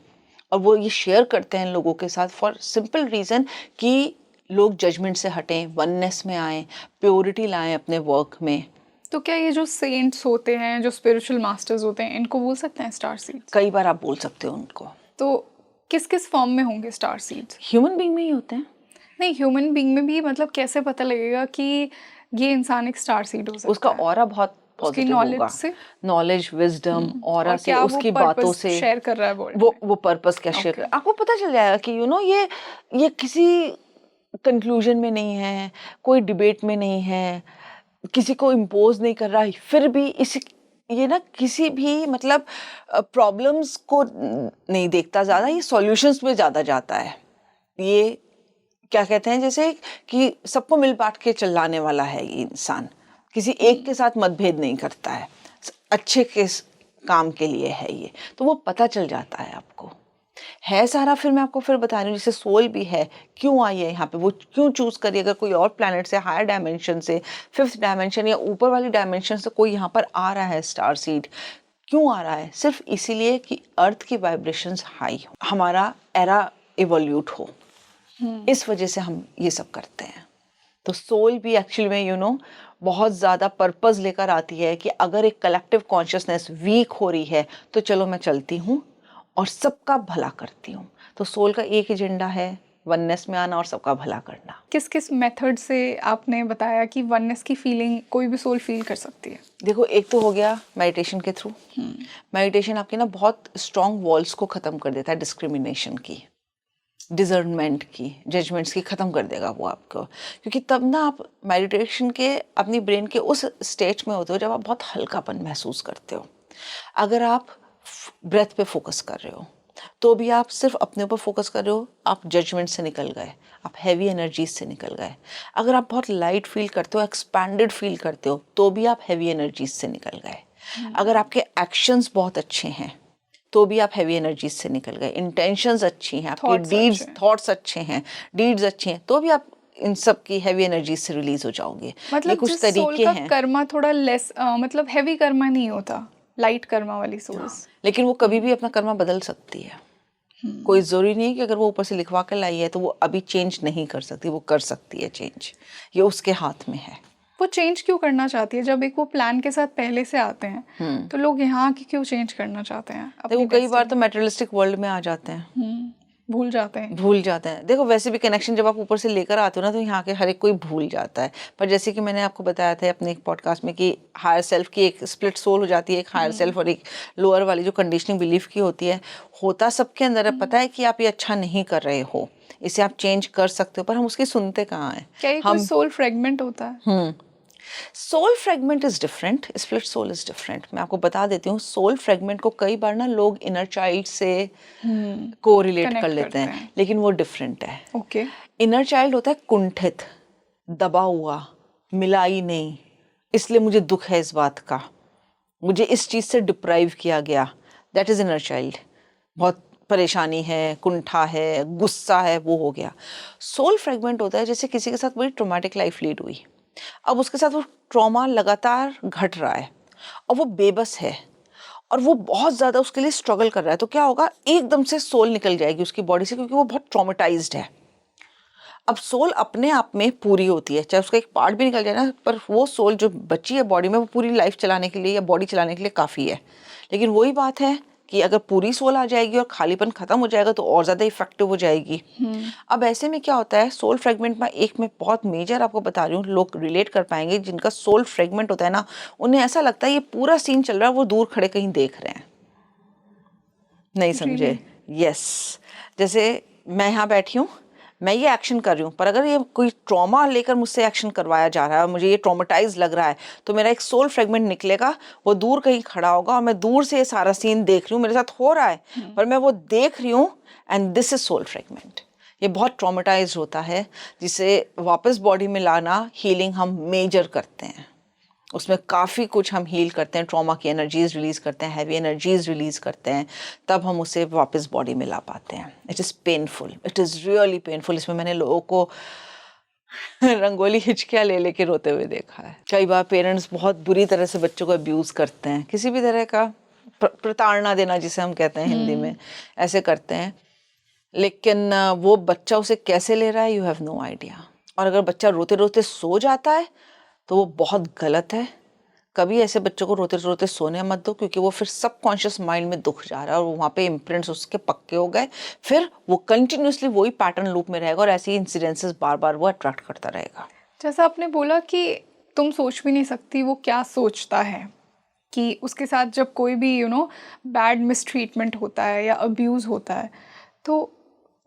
S1: और वो ये शेयर करते हैं लोगों के साथ फॉर सिंपल रीज़न कि लोग जजमेंट से हटें, वननेस में आएँ, प्योरिटी लाएं अपने वर्क में।
S2: तो क्या ये जो सेंट्स होते हैं, जो स्पिरिचुअल मास्टर्स होते हैं, इनको बोल सकते हैं स्टार सीड्स?
S1: कई बार आप बोल सकते हो उनको।
S2: तो किस किस फॉर्म में होंगे स्टार सीड्स?
S1: ह्यूमन बीइंग में ही होते हैं।
S2: नहीं, ह्यूमन बीइंग में भी मतलब कैसे पता लगेगा कि ये इंसान एक स्टार सीड हो सकता
S1: उसका
S2: है?
S1: ऑरा बहुत
S2: उसकी
S1: पॉजिटिव
S2: नॉलेज
S1: होगा,
S2: से,
S1: नॉलेज, विजडम, ऑरा
S2: और
S1: से,
S2: क्या वो
S1: उसकी बातों
S2: पर्पस
S1: से
S2: शेयर कर रहा है वर्ल्ड में?
S1: वो पर्पस क्या शेयर कर, आपको पता चल जाएगा कि ये किसी कंक्लूजन में नहीं है, कोई डिबेट में नहीं है, किसी को इम्पोज नहीं कर रहा है, फिर भी ये ना किसी भी मतलब प्रॉब्लम्स को नहीं देखता ज़्यादा, ये सॉल्यूशंस में ज़्यादा जाता है। ये क्या कहते हैं, जैसे कि सबको मिल बांट के चलाने वाला है ये इंसान, किसी एक के साथ मतभेद नहीं करता है, अच्छे के काम के लिए है ये, तो वो पता चल जाता है आपको। है सारा, फिर मैं आपको फिर बता रही हूँ, जैसे सोल भी है, क्यों आई है यहाँ पे, वो क्यों चूज करी, अगर कोई और प्लैनेट से, हायर डायमेंशन से, फिफ्थ डायमेंशन या ऊपर वाली डायमेंशन से कोई यहाँ पर आ रहा है स्टार सीड, क्यों आ रहा है? सिर्फ इसीलिए कि अर्थ की वाइब्रेशंस हाई हो, हमारा एरा इवोल्यूट हो, इस वजह से हम ये सब करते हैं। तो सोल भी एक्चुअली में बहुत ज़्यादा पर्पस लेकर आती है कि अगर एक कलेक्टिव कॉन्शियसनेस वीक हो रही है, तो चलो मैं चलती हूँ और सबका भला करती हूँ। तो सोल का एक एजेंडा है, वननेस में आना और सबका भला करना।
S2: किस किस मेथड से आपने बताया कि वननेस की फीलिंग कोई भी सोल फील कर सकती है?
S1: देखो, एक तो हो गया मेडिटेशन के थ्रू। मेडिटेशन आपके ना बहुत स्ट्रॉन्ग वॉल्स को ख़त्म कर देता है, डिस्क्रिमिनेशन की, डिजर्नमेंट की, जजमेंट्स की, ख़त्म कर देगा वो आपको। क्योंकि तब ना आप मेडिटेशन के अपनी ब्रेन के उस स्टेज में होते हो जब आप बहुत हल्कापन महसूस करते हो। अगर आप ब्रेथ पे फोकस कर रहे हो तो भी आप सिर्फ अपने ऊपर फोकस कर रहे हो, आप जजमेंट से निकल गए, आप हैवी एनर्जीज से निकल गए। अगर आप बहुत लाइट फील करते हो, एक्सपैंडेड फील करते हो, तो भी आप हैवी एनर्जीज से निकल गए। अगर आपके एक्शंस बहुत अच्छे हैं तो भी आप हैवी एनर्जीज से निकल गए। इंटेंशंस अच्छी हैं आपकी, डीड्स, थॉट्स अच्छे हैं, डीड्स अच्छे हैं, तो भी आप इन सब की हैवी एनर्जीज से रिलीज हो जाओगे।
S2: मतलब
S1: कुछ
S2: जिस
S1: तरीके
S2: सोल का
S1: हैं।
S2: कर्मा थोड़ा लेस, मतलब हैवी कर्मा नहीं होता, लाइट कर्मा वाली सोल्स,
S1: लेकिन वो कभी भी अपना कर्मा बदल सकती है। कोई ज़रूरी नहीं है कि अगर वो ऊपर से लिखवा कर लाई है तो वो अभी चेंज नहीं कर सकती, वो कर सकती है चेंज, ये उसके हाथ में है।
S2: वो चेंज क्यों करना चाहती है? जब एक वो प्लान के साथ पहले से आते हैं तो लोग यहाँ आके क्यों चेंज करना चाहते हैं अपनी
S1: देखो, कई बार
S2: destiny?
S1: तो मेटेरियलिस्टिक वर्ल्ड में आ जाते हैं,
S2: भूल जाते हैं।
S1: भूल जाते हैं। देखो, वैसे भी कनेक्शन जब आप ऊपर से लेकर आते हो ना, तो यहाँ के हर एक कोई भूल जाता है। पर जैसे कि मैंने आपको बताया था अपने एक पॉडकास्ट में कि हायर सेल्फ की एक स्प्लिट सोल हो जाती है, एक हायर सेल्फ और एक लोअर वाली जो कंडीशनिंग बिलीफ की होती है। होता सबके अंदर है, पता है कि आप ये अच्छा नहीं कर रहे हो, इसे आप चेंज कर सकते हो, पर हम उसकी सुनते कहाँ हैं।
S2: क्या ये कोई सोल फ्रेगमेंट होता है?
S1: Soul fragment is different, split soul is different. मैं आपको बता देती हूँ, सोल फ्रेगमेंट को कई बार ना लोग इनर चाइल्ड से को रिलेट कर
S2: Connect
S1: लेते
S2: करते
S1: हैं,
S2: हैं।
S1: लेकिन वो डिफरेंट है।
S2: ओके।
S1: इनर चाइल्ड होता है कुंठित, दबा हुआ, मिला ही नहीं, इसलिए मुझे दुख है इस बात का, मुझे इस चीज़ से डिप्राइव किया गया। That is inner child. बहुत परेशानी है, कुंठा है, गुस्सा है, वो हो गया। सोल फ्रेगमेंट होता है जैसे किसी के साथ बड़ी ट्रॉमेटिक लाइफ लीड हुई, अब उसके साथ वो ट्रॉमा लगातार घट रहा है और वो बेबस है और वो बहुत ज़्यादा उसके लिए स्ट्रगल कर रहा है, तो क्या होगा, एकदम से सोल निकल जाएगी उसकी बॉडी से, क्योंकि वो बहुत ट्रॉमेटाइज्ड है। अब सोल अपने आप में पूरी होती है, चाहे उसका एक पार्ट भी निकल जाए ना, पर वो सोल जो बची है बॉडी में, वो पूरी लाइफ चलाने के लिए या बॉडी चलाने के लिए काफ़ी है। लेकिन वही बात है कि अगर पूरी सोल आ जाएगी और खालीपन खत्म हो जाएगा तो और ज़्यादा इफेक्टिव हो जाएगी। अब ऐसे में क्या होता है, सोल फ्रेगमेंट में एक मैं बहुत मेजर आपको बता रही हूँ, लोग रिलेट कर पाएंगे जिनका सोल फ्रेगमेंट होता है ना, उन्हें ऐसा लगता है ये पूरा सीन चल रहा है, वो दूर खड़े कहीं देख रहे हैं। नहीं समझे? यस। जैसे मैं यहाँ बैठी हूँ, मैं ये एक्शन कर रही हूँ, पर अगर ये कोई ट्रॉमा लेकर मुझसे एक्शन करवाया जा रहा है, मुझे ये ट्रॉमेटाइज लग रहा है, तो मेरा एक सोल फ्रेगमेंट निकलेगा, वो दूर कहीं खड़ा होगा और मैं दूर से ये सारा सीन देख रही हूँ, मेरे साथ हो रहा है पर मैं वो देख रही हूँ, and this is soul fragment. ये बहुत ट्रॉमेटाइज होता है, जिसे वापस बॉडी में लाना, हीलिंग हम मेजर करते हैं। उसमें काफ़ी कुछ हम हील करते हैं, ट्रॉमा की एनर्जीज रिलीज़ करते हैं, हैवी एनर्जीज रिलीज़ करते हैं, तब हम उसे वापस बॉडी में ला पाते हैं। It is painful, it is really painful. इसमें मैंने लोगों को रंगोली हिचकियाँ ले लेके रोते हुए देखा है। कई बार पेरेंट्स बहुत बुरी तरह से बच्चों को अब्यूज़ करते हैं, किसी भी तरह का प्रताड़ना देना जिसे हम कहते हैं हिंदी में, ऐसे करते हैं। लेकिन वो बच्चा उसे कैसे ले रहा है, यू हैव नो आइडिया। और अगर बच्चा रोते रोते सो जाता है तो वो बहुत गलत है। कभी ऐसे बच्चों को रोते रोते सोने मत दो, क्योंकि वो फिर सबकॉन्शियस माइंड में दुख जा रहा है और वहाँ पे इम्प्रिंट्स उसके पक्के हो गए, फिर वो कंटिन्यूसली वही पैटर्न लूप में रहेगा और ऐसे इंसिडेंसेस बार बार वो अट्रैक्ट करता रहेगा।
S2: जैसा आपने बोला कि तुम सोच भी नहीं सकती वो क्या सोचता है, कि उसके साथ जब कोई भी बैड मिसट्रीटमेंट होता है या अब्यूज़ होता है, तो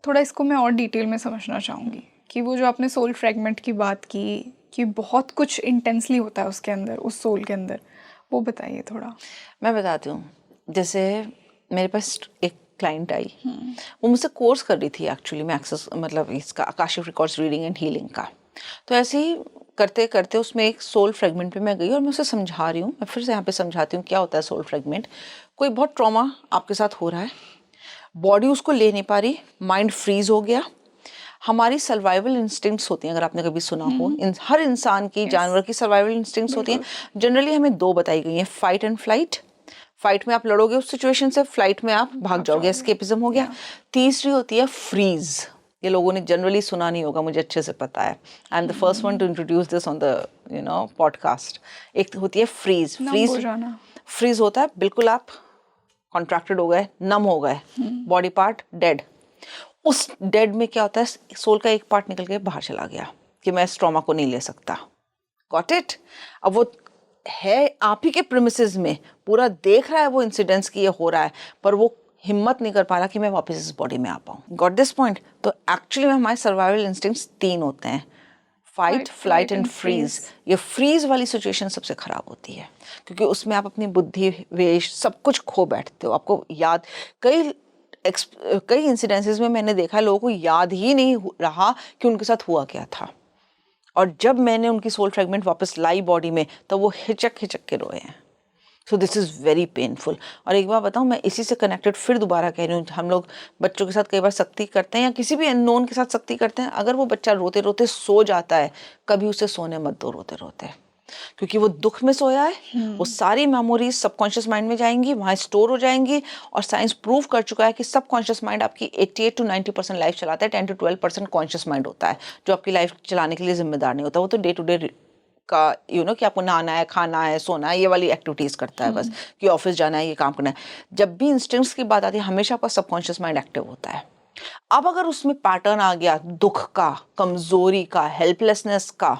S2: थोड़ा इसको मैं और डिटेल में समझना चाहूँगी कि वो जो आपने सोल फ्रेगमेंट की बात की कि बहुत कुछ इंटेंसली होता है उसके अंदर, उस सोल के अंदर, वो बताइए थोड़ा।
S1: मैं बताती हूँ। जैसे मेरे पास एक क्लाइंट आई, वो मुझसे कोर्स कर रही थी एक्चुअली, मैं एक्सेस मतलब इसका Akashic records reading and healing का। तो ऐसे ही करते करते उसमें एक सोल फ्रेगमेंट पे मैं गई और मैं उसे समझा रही हूँ। मैं फिर से यहाँ पे समझाती हूँ क्या होता है सोल फ्रेगमेंट। कोई बहुत ट्रॉमा आपके साथ हो रहा है, बॉडी उसको ले नहीं पा रही, माइंड फ्रीज हो गया। हमारी सर्वाइवल इंस्टिंक्ट्स होती हैं, अगर आपने कभी सुना हो, हर इंसान की, जानवर की सर्वाइवल इंस्टिंक्ट्स होती हैं। जनरली हमें दो बताई गई हैं, फाइट एंड फ्लाइट। फाइट में आप लड़ोगे उस सिचुएशन से, फ्लाइट में आप भाग जाओगे, एस्केपिज्म हो गया। तीसरी होती है फ्रीज। ये लोगों ने जनरली सुना नहीं होगा, मुझे अच्छे से पता है। I am the first one two introduce this on the podcast. एक होती है फ्रीज। फ्रीज होता है बिल्कुल आप कॉन्ट्रैक्टेड हो गए, नम हो गए, बॉडी पार्ट डेड। उस डेड में क्या होता है, सोल का एक पार्ट निकल के बाहर चला गया कि मैं इस ट्रॉमा को नहीं ले सकता। Got it? अब वो है आप ही के प्रेमिसेस में, पूरा देख रहा है वो इंसिडेंट्स की ये हो रहा है, पर वो हिम्मत नहीं कर पा रहा कि मैं वापस इस बॉडी में आ पाऊँ। Got this point? तो एक्चुअली में हमारे सर्वाइवल इंस्टिंक्ट्स तीन होते हैं, फाइट, फ्लाइट एंड फ्रीज। ये फ्रीज वाली सिचुएशन सबसे खराब होती है, क्योंकि उसमें आप अपनी बुद्धि, वेश, सब कुछ खो बैठते हो। आपको याद, कई इंसिडेंसेस में मैंने देखा है लोगों को याद ही नहीं रहा कि उनके साथ हुआ क्या था, और जब मैंने उनकी सोल फ्रेगमेंट वापस लाई बॉडी में, तब वो हिचक हिचक के रोए हैं। So this is very painful. और एक बार बताऊँ, मैं इसी से कनेक्टेड फिर दोबारा कह रही हूँ, हम लोग बच्चों के साथ कई बार सख्ती करते हैं या किसी भी अननोन के साथ सख्ती करते हैं। अगर वो बच्चा रोते रोते सो जाता है, कभी उसे सोने मत दो रोते रोते, क्योंकि वो दुख में सोया है। वो सारी मेमोरीज सबकॉन्शियस माइंड में जाएंगी, वहाँ स्टोर हो जाएंगी। और साइंस प्रूव कर चुका है कि सबकॉन्शियस माइंड आपकी 88 to 90% लाइफ चलाता है, 10 to 12% कॉन्शियस माइंड होता है जो आपकी लाइफ चलाने के लिए जिम्मेदार नहीं होता। वो तो डे टू डे का कि आपको नहाना है, खाना है, सोना है, ये वाली एक्टिविटीज़ करता है बस, कि ऑफिस जाना है, ये काम करना है। जब भी इंस्टिंक्ट्स की बात आती है, हमेशा आपका सबकॉन्शियस माइंड एक्टिव होता है। अब अगर उसमें पैटर्न आ गया दुख का, कमजोरी का, हेल्पलेसनेस का,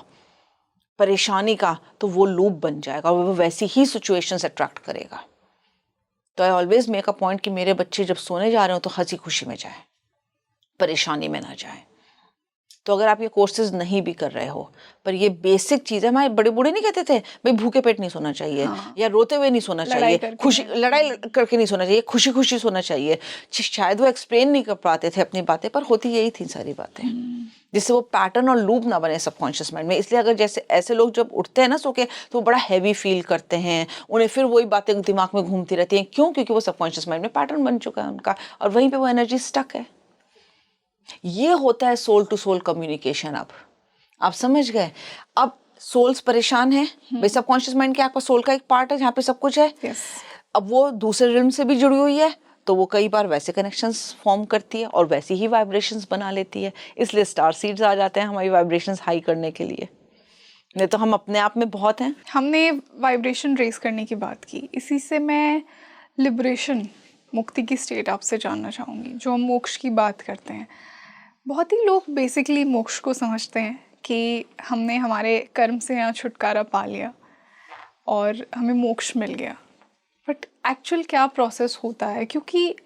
S1: परेशानी का, तो वो लूप बन जाएगा और वो वैसी ही सिचुएशंस अट्रैक्ट करेगा। तो I always make a point कि मेरे बच्चे जब सोने जा रहे हो तो हंसी खुशी में जाए, परेशानी में ना जाए। तो अगर आप ये कोर्सेज नहीं भी कर रहे हो, पर ये बेसिक चीज़ है, हमारे बड़े बूढ़े नहीं कहते थे भाई भूखे पेट नहीं सोना चाहिए,
S2: हाँ।
S1: या रोते हुए नहीं सोना
S2: लड़ाई
S1: चाहिए,
S2: करके
S1: खुशी
S2: नहीं।
S1: लड़ाई करके नहीं सोना चाहिए, खुशी खुशी सोना चाहिए। शायद वो एक्सप्लेन नहीं कर पाते थे अपनी बातें, पर होती यही थी सारी बातें, जिससे वो पैटर्न और लूप ना बने सबकॉन्शियस माइंड में। इसलिए अगर जैसे ऐसे लोग जब उठते हैं ना सो के, तो वो बड़ा हैवी फील करते हैं, उन्हें फिर वही बातें दिमाग में घूमती रहती हैं। क्यों? क्योंकि वो सबकॉन्शियस माइंड में पैटर्न बन चुका है उनका, और वहीं पे वो एनर्जी स्टक है। ये होता है सोल टू सोल कम्युनिकेशन। अब आप समझ गए? अब सोल्स परेशान है भाई, सबकॉन्शियस माइंड के आपका सोल का एक पार्ट है जहाँ पे सब कुछ है।
S2: Yes.
S1: अब वो दूसरे रिल्म से भी जुड़ी हुई है, तो वो कई बार वैसे कनेक्शंस फॉर्म करती है और वैसी ही वाइब्रेशंस बना लेती है। इसलिए स्टार सीड्स आ जाते हैं हमारी वाइब्रेशंस हाई करने के लिए, नहीं तो हम अपने आप में बहुत हैं।
S2: हमने वाइब्रेशन रेस करने की बात की, इसी से मैं लिबरेशन, मुक्ति की स्टेट आपसे जानना चाहूँगी। जो हम मोक्ष की बात करते हैं, बहुत ही लोग बेसिकली मोक्ष को समझते हैं कि हमने हमारे कर्म से यहाँ छुटकारा पा लिया और हमें मोक्ष मिल गया। बट एक्चुअल क्या प्रोसेस होता है? क्योंकि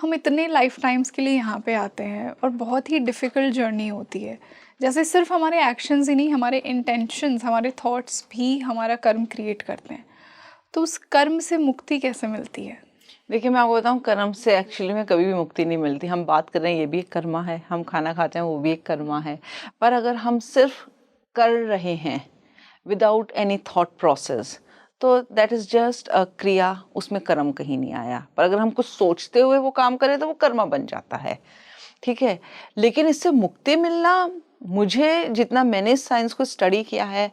S2: हम इतने लाइफ टाइम्स के लिए यहाँ पे आते हैं और बहुत ही डिफ़िकल्ट जर्नी होती है। जैसे सिर्फ हमारे एक्शंस ही नहीं, हमारे इंटेंशंस, हमारे थॉट्स भी हमारा कर्म क्रिएट करते हैं। तो उस कर्म से मुक्ति कैसे मिलती है?
S1: देखिए, मैं आपको बताऊं, कर्म से एक्चुअली में कभी भी मुक्ति नहीं मिलती। हम बात कर रहे हैं, ये भी एक कर्मा है, हम खाना खाते हैं, वो भी एक कर्मा है। पर अगर हम सिर्फ कर रहे हैं विदाउट एनी थॉट प्रोसेस, तो दैट इज़ जस्ट अ क्रिया, उसमें कर्म कहीं नहीं आया। पर अगर हम कुछ सोचते हुए वो काम करें तो वो कर्मा बन जाता है, ठीक है। लेकिन इससे मुक्ति मिलना, मुझे जितना मैंने इस साइंस को स्टडी किया है,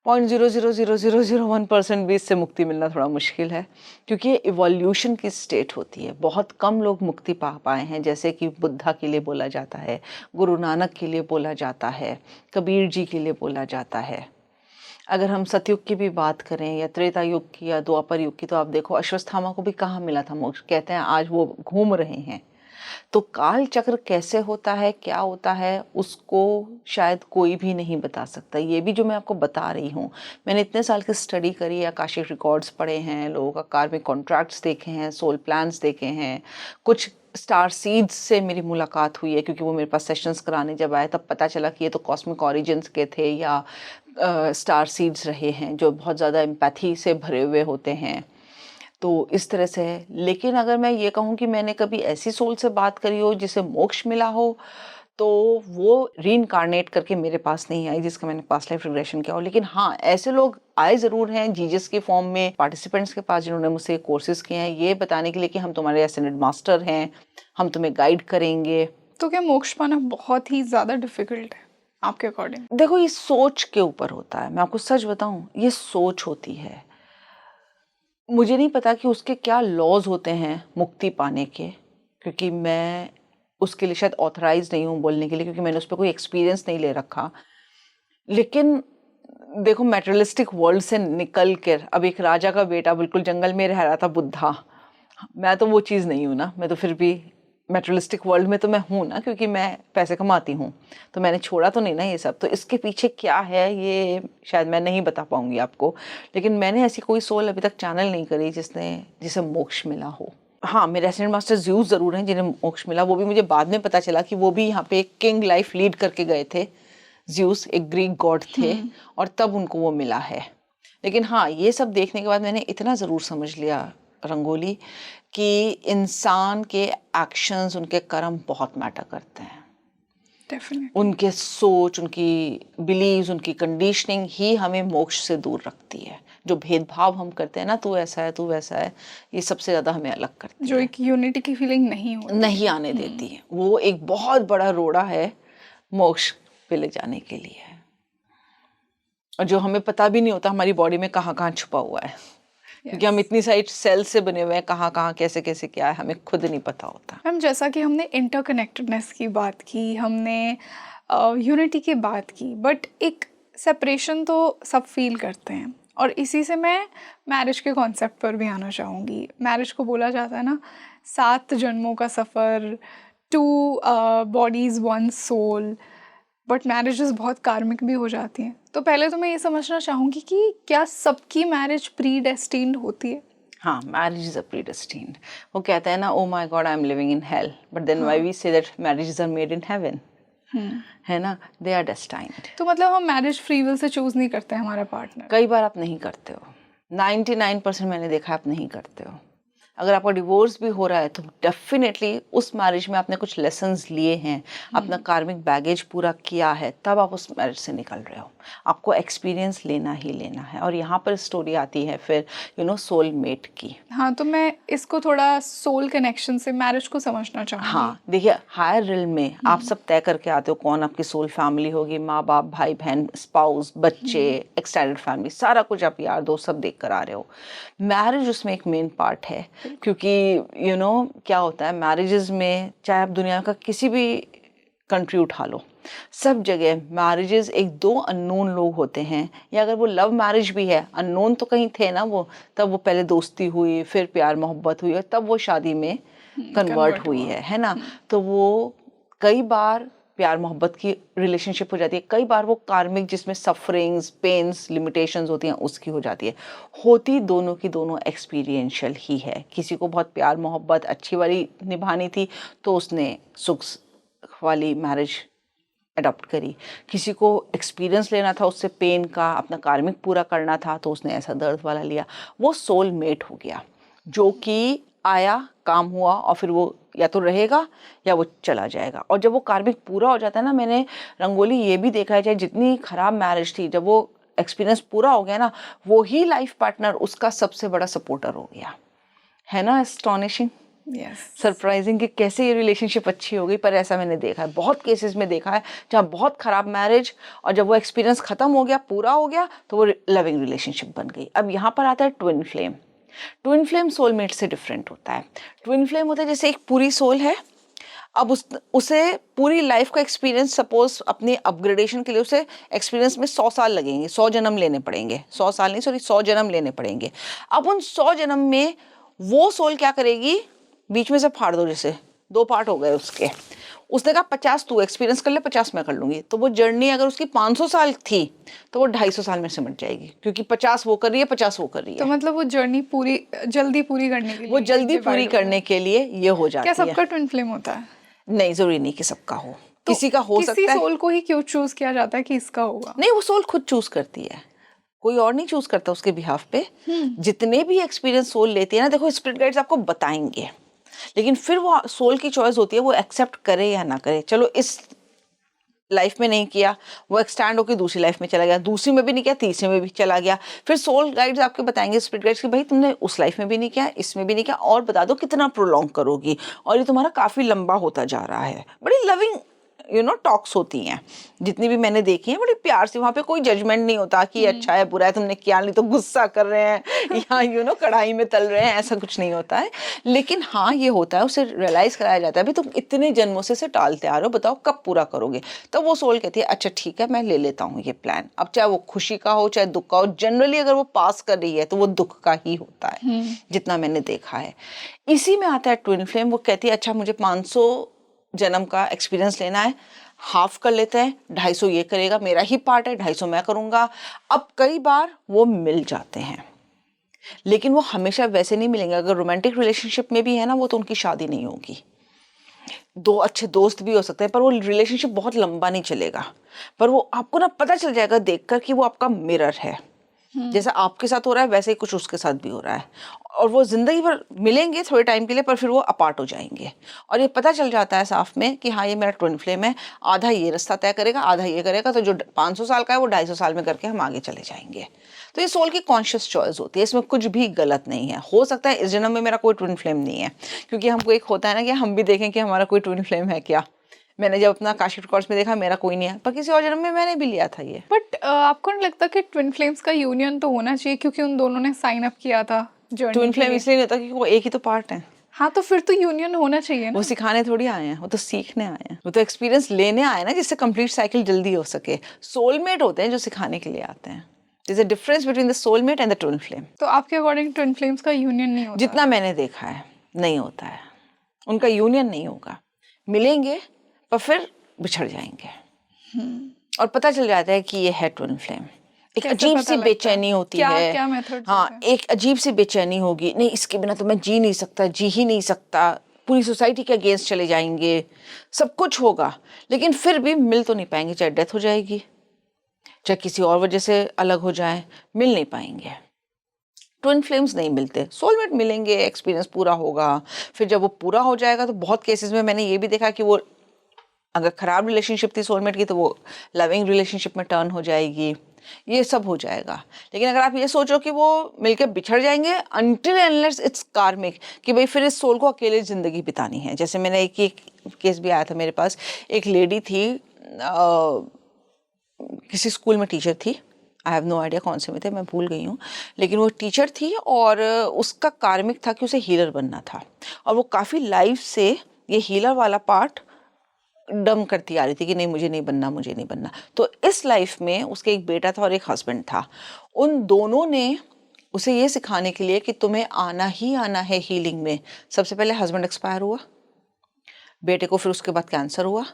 S1: 0.00001% भी इससे मुक्ति मिलना थोड़ा मुश्किल है, क्योंकि ये इवोल्यूशन की स्टेट होती है। बहुत कम लोग मुक्ति पा पाए हैं, जैसे कि बुद्धा के लिए बोला जाता है, गुरु नानक के लिए बोला जाता है, कबीर जी के लिए बोला जाता है। अगर हम सतयुग की भी बात करें या त्रेता युग की या द्वापर युग की, तो आप देखो अश्वत्थामा को भी कहाँ मिला था मोक्ष। कहते हैं आज वो घूम रहे हैं। तो काल चक्र कैसे होता है, क्या होता है, उसको शायद कोई भी नहीं बता सकता। ये भी जो मैं आपको बता रही हूँ, मैंने इतने साल की स्टडी करी, आकाशिक रिकॉर्ड्स पढ़े हैं, लोगों का कार्मिक कॉन्ट्रैक्ट्स देखे हैं, सोल प्लान्स देखे हैं, कुछ स्टार सीड्स से मेरी मुलाकात हुई है, क्योंकि वो मेरे पास सेशंस कराने जब आए तब पता चला कि ये तो कॉस्मिक ऑरिजिन्स के थे या स्टार सीड्स रहे हैं जो बहुत ज़्यादा एम्पैथी से भरे हुए होते हैं। तो इस तरह से है। लेकिन अगर मैं ये कहूँ कि मैंने कभी ऐसी सोल से बात करी हो जिसे मोक्ष मिला हो, तो वो रीइंकार्नेट करके मेरे पास नहीं आई जिसका मैंने पास्ट लाइफ रिग्रेशन किया हो। लेकिन हाँ, ऐसे लोग आए ज़रूर हैं जीसस के फॉर्म में पार्टिसिपेंट्स के पास, जिन्होंने मुझसे कोर्सेज किए हैं ये बताने के लिए कि हम तुम्हारे एसेंडेड मास्टर हैं, हम तुम्हें गाइड करेंगे।
S2: तो क्या मोक्ष पाना बहुत ही ज़्यादा डिफ़िकल्ट है आपके अकॉर्डिंग?
S1: देखो, ये सोच के ऊपर होता है। मैं आपको सच बताऊं, ये सोच होती है। मुझे नहीं पता कि उसके क्या लॉज होते हैं मुक्ति पाने के, क्योंकि मैं उसके लिए शायद ऑथराइज नहीं हूँ बोलने के लिए, क्योंकि मैंने उस पर कोई एक्सपीरियंस नहीं ले रखा। लेकिन देखो, मेटेरियलिस्टिक वर्ल्ड से निकल कर अब एक राजा का बेटा बिल्कुल जंगल में रह रहा था, बुद्धा। मैं तो वो चीज़ नहीं हूँ ना, मैं तो फिर भी मेटेरियलिस्टिक वर्ल्ड में तो मैं हूँ ना, क्योंकि मैं पैसे कमाती हूँ, तो मैंने छोड़ा तो नहीं ना ये सब। तो इसके पीछे क्या है ये शायद मैं नहीं बता पाऊँगी आपको। लेकिन मैंने ऐसी कोई सोल अभी तक चैनल नहीं करी जिसे मोक्ष मिला हो। हाँ, मेरे एसेंडेड मास्टर ज़्यूस ज़रूर हैं जिन्हें मोक्ष मिला। वो भी मुझे बाद में पता चला कि वो भी यहाँ पे एक किंग लाइफ लीड करके गए थे। ज़्यूस एक ग्रीक गॉड थे और तब उनको वो मिला है। लेकिन हाँ, ये सब देखने के बाद मैंने इतना ज़रूर समझ लिया रंगोली, कि इंसान के एक्शंस, उनके कर्म बहुत मैटर करते हैं।
S2: डेफिनेटली।
S1: उनके सोच, उनकी बिलीव्स, उनकी कंडीशनिंग ही हमें मोक्ष से दूर रखती है। जो भेदभाव हम करते हैं ना, तू ऐसा है, तू वैसा है, ये सबसे ज़्यादा हमें अलग करती है,
S2: जो एक यूनिटी की फीलिंग नहीं
S1: आने देती है। वो एक बहुत बड़ा रोड़ा है मोक्ष पे ले जाने के लिए, और जो हमें पता भी नहीं होता हमारी बॉडी में कहाँ कहाँ छुपा हुआ है। क्योंकि हम इतनी सारी सेल से बने हुए हैं, कहाँ कहाँ कैसे कैसे क्या है हमें खुद नहीं पता होता।
S2: मैम, जैसा कि हमने इंटरकनेक्टेडनेस की बात की, हमने यूनिटी की बात की, बट एक सेपरेशन तो सब फील करते हैं, और इसी से मैं मैरिज के कॉन्सेप्ट पर भी आना चाहूँगी। मैरिज को बोला जाता है ना, 7 जन्मों का सफ़र, 2 बॉडीज़ 1 सोल, बट मैरिजेस बहुत कार्मिक भी हो जाती हैं। तो पहले तो मैं ये समझना चाहूँगी कि क्या सबकी मैरिज प्री डेस्टिन्ड होती है?
S1: हाँ, मैरिज इज अ प्रीडेस्टिन्ड। वो कहते हैं ना, oh my god I am living in hell, but then why we say that marriages are made in heaven. है ना, दे आर डेस्टाइन्ड।
S2: तो मतलब हम मैरिज फ्री विल से चूज नहीं करते हमारा पार्टनर?
S1: कई बार आप नहीं करते हो, 99% मैंने देखा आप नहीं करते हो। अगर आपका डिवोर्स भी हो रहा है तो डेफिनेटली उस मैरिज में आपने कुछ लेसन्स लिए हैं, अपना कार्मिक बैगेज पूरा किया है, तब आप उस मैरिज से निकल रहे हो। आपको एक्सपीरियंस लेना ही लेना है। और यहाँ पर स्टोरी आती है फिर सोलमेट की।
S2: हाँ, तो मैं इसको थोड़ा सोल कनेक्शन से मैरिज को समझना चाहूँगी।
S1: हाँ देखिए, हायर रिल्म में आप सब तय करके आते हो कौन आपकी सोल फैमिली होगी, माँ बाप, भाई बहन, स्पाउस, बच्चे, एक्सटेंडेड फैमिली, सारा कुछ आप यार दोस्त सब देख कर आ रहे हो। मैरिज उसमें एक मेन पार्ट है, क्योंकि क्या होता है मैरिजेस में, चाहे आप दुनिया का किसी भी कंट्री उठा लो, सब जगह मैरिजेस एक दो अननोन लोग होते हैं, या अगर वो लव मैरिज भी है, अननोन तो कहीं थे ना वो, तब वो पहले दोस्ती हुई, फिर प्यार मोहब्बत हुई और तब वो शादी में कन्वर्ट हुई है ना। तो वो कई बार प्यार मोहब्बत की रिलेशनशिप हो जाती है, कई बार वो कार्मिक जिसमें सफरिंग्स, पेन्स, लिमिटेशंस होती हैं उसकी हो जाती है। होती दोनों की दोनों एक्सपीरियंशियल ही है। किसी को बहुत प्यार मोहब्बत अच्छी वाली निभानी थी तो उसने सुख वाली मैरिज अडॉप्ट करी, किसी को एक्सपीरियंस लेना था उससे पेन का, अपना कार्मिक पूरा करना था तो उसने ऐसा दर्द वाला लिया, वो सोलमेट हो गया, जो कि आया, काम हुआ और फिर वो या तो रहेगा या वो चला जाएगा। और जब वो कार्मिक पूरा हो जाता है ना, मैंने रंगोली ये भी देखा है, चाहे जितनी खराब मैरिज थी, जब वो एक्सपीरियंस पूरा हो गया ना, वो ही लाइफ पार्टनर उसका सबसे बड़ा सपोर्टर हो गया। है ना एस्टॉनिशिंग, सरप्राइजिंग कि कैसे ये रिलेशनशिप अच्छी हो गई। पर ऐसा मैंने देखा है, बहुत केसेस में देखा है जहाँ बहुत खराब मैरिज, और जब वो एक्सपीरियंस खत्म हो गया, पूरा हो गया, तो वो लविंग रिलेशनशिप बन गई। अब यहाँ पर आता है twin flame. Twin flame soulmate से डिफरेंट होता है। ट्विन फ्लेम होता है जैसे एक पूरी सोल है, अब उसे पूरी लाइफ का एक्सपीरियंस, सपोज अपनी अपग्रेडेशन के लिए उसे एक्सपीरियंस में 100 साल लगेंगे, 100 जन्म लेने पड़ेंगे, 100 साल नहीं, सॉरी 100 जन्म लेने पड़ेंगे। अब उन 100 जन्म में वो सोल क्या करेगी, बीच में से फाड़ दो, जैसे 2 पार्ट हो गए उसके, उसने कहा 50 तू एक्सपीरियंस कर ले, 50 मैं कर लूंगी। तो वो जर्नी अगर उसकी 500 साल थी तो वो 250 साल में सिमट जाएगी, क्योंकि 50 वो कर रही है, 50 वो कर रही है।
S2: तो मतलब वो जर्नी जल्दी पूरी करने के लिए,
S1: वो जल्दी पूरी करने के लिए ये हो जाती है।
S2: क्या सबका ट्विन फ्लेम होता है?
S1: नहीं, जरूरी नहीं कि सबका हो,
S2: तो
S1: किसी का हो सकता है।
S2: किसी सोल को ही क्यों चूज किया जाता है कि इसका होगा?
S1: नहीं, वो सोल खुद चूज करती है, कोई और नहीं चूज करता उसके बिहाफ पे। जितने भी एक्सपीरियंस सोल लेती है ना, देखो स्पिरिट गाइड्स आपको बताएंगे, लेकिन फिर वो सोल की चॉइस होती है, वो एक्सेप्ट करे या ना करे। चलो इस लाइफ में नहीं किया, वो एक्सटैंड होकर दूसरी लाइफ में चला गया, दूसरी में भी नहीं किया, तीसरे में भी चला गया, फिर सोल गाइड्स आपको बताएंगे, स्पिरिट गाइड्स, कि भाई तुमने उस लाइफ में भी नहीं किया, इसमें भी नहीं किया, और बता दो कितना प्रोलॉन्ग करोगी, और ये तुम्हारा काफी लंबा होता जा रहा है। बड़ी लविंग टॉक्स होती हैं, जितनी भी मैंने देखी हैं, बड़ी प्यार से। वहाँ पे कोई जजमेंट नहीं होता कि अच्छा है बुरा है, तुमने किया नहीं तो गुस्सा कर रहे हैं या कढ़ाई में तल रहे हैं, ऐसा कुछ नहीं होता है। लेकिन हाँ ये होता है, उसे रियलाइज कराया जाता है, भाई तुम इतने जन्मों से इसे टालते आ रहे हो, बताओ कब पूरा करोगे। तो वो सोल कहती है अच्छा ठीक है, मैं ले लेता हूँ ये प्लान। अब चाहे वो खुशी का हो चाहे दुख का हो, जनरली अगर वो पास कर रही है तो वो दुख का ही होता है, जितना मैंने देखा है। इसी में आता है ट्विन फ्लेम। वो कहती है अच्छा मुझे 500 जन्म का एक्सपीरियंस लेना है, हाफ कर लेते हैं, 250 ये करेगा, मेरा ही पार्ट है, 250 मैं करूंगा। अब कई बार वो मिल जाते हैं, लेकिन वो हमेशा वैसे नहीं मिलेंगे। अगर रोमांटिक रिलेशनशिप में भी है ना, वो तो उनकी शादी नहीं होगी, 2 अच्छे दोस्त भी हो सकते हैं, पर वो रिलेशनशिप बहुत लंबा नहीं चलेगा। पर वो आपको ना पता चल जाएगा देखकर कि वो आपका मिरर है, जैसा आपके साथ हो रहा है वैसे ही कुछ उसके साथ भी हो रहा है, और वो जिंदगी भर मिलेंगे थोड़े टाइम के लिए, पर फिर वो अपार्ट हो जाएंगे। और ये पता चल जाता है साफ में कि हाँ ये मेरा ट्विन फ्लेम है, आधा ये रास्ता तय करेगा, आधा ये करेगा, तो जो 500 साल का है वो 250 साल में करके हम आगे चले जाएंगे। तो ये सोल की कॉन्शियस चॉइस होती है, इसमें कुछ भी गलत नहीं है। हो सकता है इस जन्म में मेरा कोई ट्विन फ्लेम नहीं है, क्योंकि हमको एक होता है ना कि हम भी देखें कि हमारा कोई ट्विन फ्लेम है क्या। मैंने जब अपना काशी कोर्स में देखा मेरा कोई नहीं है, पर किसी और जन्म में मैंने भी लिया था ये।
S2: बट आपको नहीं लगता कि ट्विन फ्लेम्स का यूनियन तो होना चाहिए, क्योंकि उन दोनों ने साइन अप किया था जर्नी?
S1: ट्विन फ्लेम इसलिए नहीं होता क्योंकि वो एक ही तो पार्ट है।
S2: हाँ, तो फिर तो यूनियन होना चाहिए ना।
S1: वो सिखाने थोड़ी आए हैं, वो तो सीखने आए हैं, वो तो एक्सपीरियंस लेने आए ना, जिससे कंप्लीट साइकिल जल्दी हो सके। सोलमेट होते हैं जो सिखाने के लिए आते हैं। There's a difference between the soulmate and the twin flame.
S2: तो आपके अकॉर्डिंग ट्विन फ्लेम्स का यूनियन नहीं होता?
S1: जितना मैंने देखा है नहीं होता है, उनका यूनियन नहीं होगा। मिलेंगे पर फिर बिछड़ जाएंगे, और पता चल जाता है कि ये है ट्विन फ्लेम। एक अजीब सी बेचैनी होती है।
S2: क्या मेथड?
S1: हाँ, एक अजीब सी बेचैनी होगी, नहीं इसके बिना तो मैं जी नहीं सकता, जी ही नहीं सकता। पूरी सोसाइटी के अगेंस्ट चले जाएंगे, सब कुछ होगा, लेकिन फिर भी मिल तो नहीं पाएंगे। चाहे डेथ हो जाएगी, चाहे किसी और वजह से अलग हो जाए, मिल नहीं पाएंगे। ट्विन फ्लेम्स नहीं मिलते, सोलमेट मिलेंगे, एक्सपीरियंस पूरा होगा। फिर जब वो पूरा हो जाएगा तो बहुत केसेस में मैंने ये भी देखा कि वो अगर खराब रिलेशनशिप थी सोलमेट की तो वो लविंग रिलेशनशिप में टर्न हो जाएगी, ये सब हो जाएगा। लेकिन अगर आप ये सोचो कि वो मिलकर बिछड़ जाएंगे अनटिल अनलेस इट्स कार्मिक, कि भाई फिर इस सोल को अकेले ज़िंदगी बितानी है। जैसे मैंने एक केस भी आया था मेरे पास, एक लेडी थी, किसी स्कूल में टीचर थी, आई हैव नो आइडिया कौन से में थे, मैं भूल गई हूँ, लेकिन वो टीचर थी और उसका कार्मिक था कि उसे हीलर बनना था, और वो काफ़ी लाइफ से ये हीलर वाला पार्ट डम करती आ रही थी कि नहीं मुझे नहीं बनना, मुझे नहीं बनना। तो इस लाइफ में उसके एक बेटा था और एक हस्बैंड था। उन दोनों ने उसे ये सिखाने के लिए कि तुम्हें आना ही आना है हीलिंग में। सबसे पहले हस्बैंड एक्सपायर हुआ, बेटे को फिर उसके बाद कैंसर हुआ,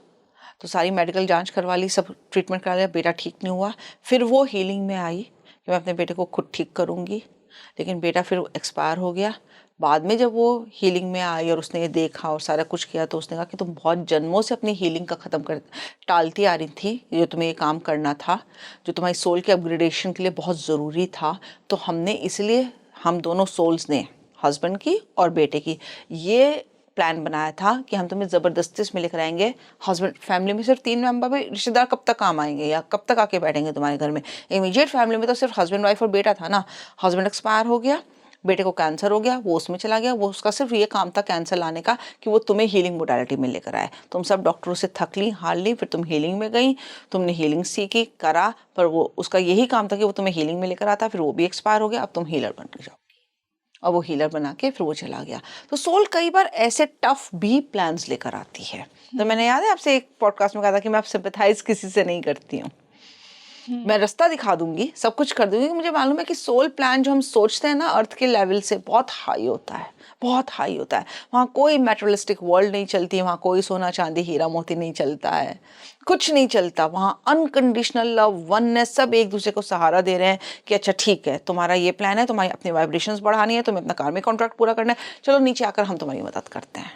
S1: तो सारी मेडिकल जांच करवा ली, सब ट्रीटमेंट करा लिया, बेटा ठीक नहीं हुआ। फिर वो हीलिंग में आई कि मैं अपने बेटे को खुद ठीक करूँगी, लेकिन बेटा फिर एक्सपायर हो गया। बाद में जब वो हीलिंग में आई और उसने ये देखा और सारा कुछ किया तो उसने कहा कि तुम बहुत जन्मों से अपनी हीलिंग का ख़त्म कर टालती आ रही थी, जो तुम्हें ये काम करना था, जो तुम्हारी सोल के अपग्रेडेशन के लिए बहुत ज़रूरी था। तो हमने इसलिए, हम दोनों सोल्स ने, हस्बैंड की और बेटे की, ये प्लान बनाया था कि हम तुम्हें ज़बरदस्ती इसमें लेकर आएंगे। हस्बैंड, फैमिली में सिर्फ 3 मेंबर, भी रिश्तेदार कब तक काम आएंगे या कब तक आके बैठेंगे तुम्हारे घर में। इमीडिएट फैमिली में तो सिर्फ हस्बैंड वाइफ और बेटा था ना। हस्बैंड एक्सपायर हो गया, बेटे को कैंसर हो गया, वो उसमें चला गया, वो उसका सिर्फ ये काम था कैंसर लाने का कि वो तुम्हें हीलिंग मोडालिटी में लेकर आए। तुम सब डॉक्टरों से थक ली, हार ली, फिर तुम हीलिंग में गई, तुमने हीलिंग सीखी, करा, पर वो उसका यही काम था कि वो तुम्हें हीलिंग में लेकर आता, फिर वो भी एक्सपायर हो गया, अब तुम हीलर बन जाओ। और वो हीलर बना के फिर वो चला गया। तो सोल कई बार ऐसे टफ भी प्लान्स लेकर आती है। तो मैंने, याद है आपसे एक पॉडकास्ट में कहा था कि मैं आप सिंपैथाइज किसी से नहीं करती हूँ, मैं रास्ता दिखा दूंगी, सब कुछ कर दूंगी। मुझे मालूम है कि सोल प्लान जो हम सोचते हैं ना अर्थ के लेवल से बहुत हाई होता है, बहुत हाई होता है। वहाँ कोई मैटेरियलिस्टिक वर्ल्ड नहीं चलती है, वहाँ कोई सोना चांदी हीरा मोती नहीं चलता है, कुछ नहीं चलता। वहाँ अनकंडीशनल लव, वननेस, सब एक दूसरे को सहारा दे रहे हैं कि अच्छा ठीक है, तुम्हारा ये प्लान है, तुम्हारी अपनी वाइब्रेशंस बढ़ानी है, तुम्हें अपना कार्मिक कॉन्ट्रैक्ट पूरा करना है, चलो नीचे आकर हम तुम्हारी मदद करते हैं।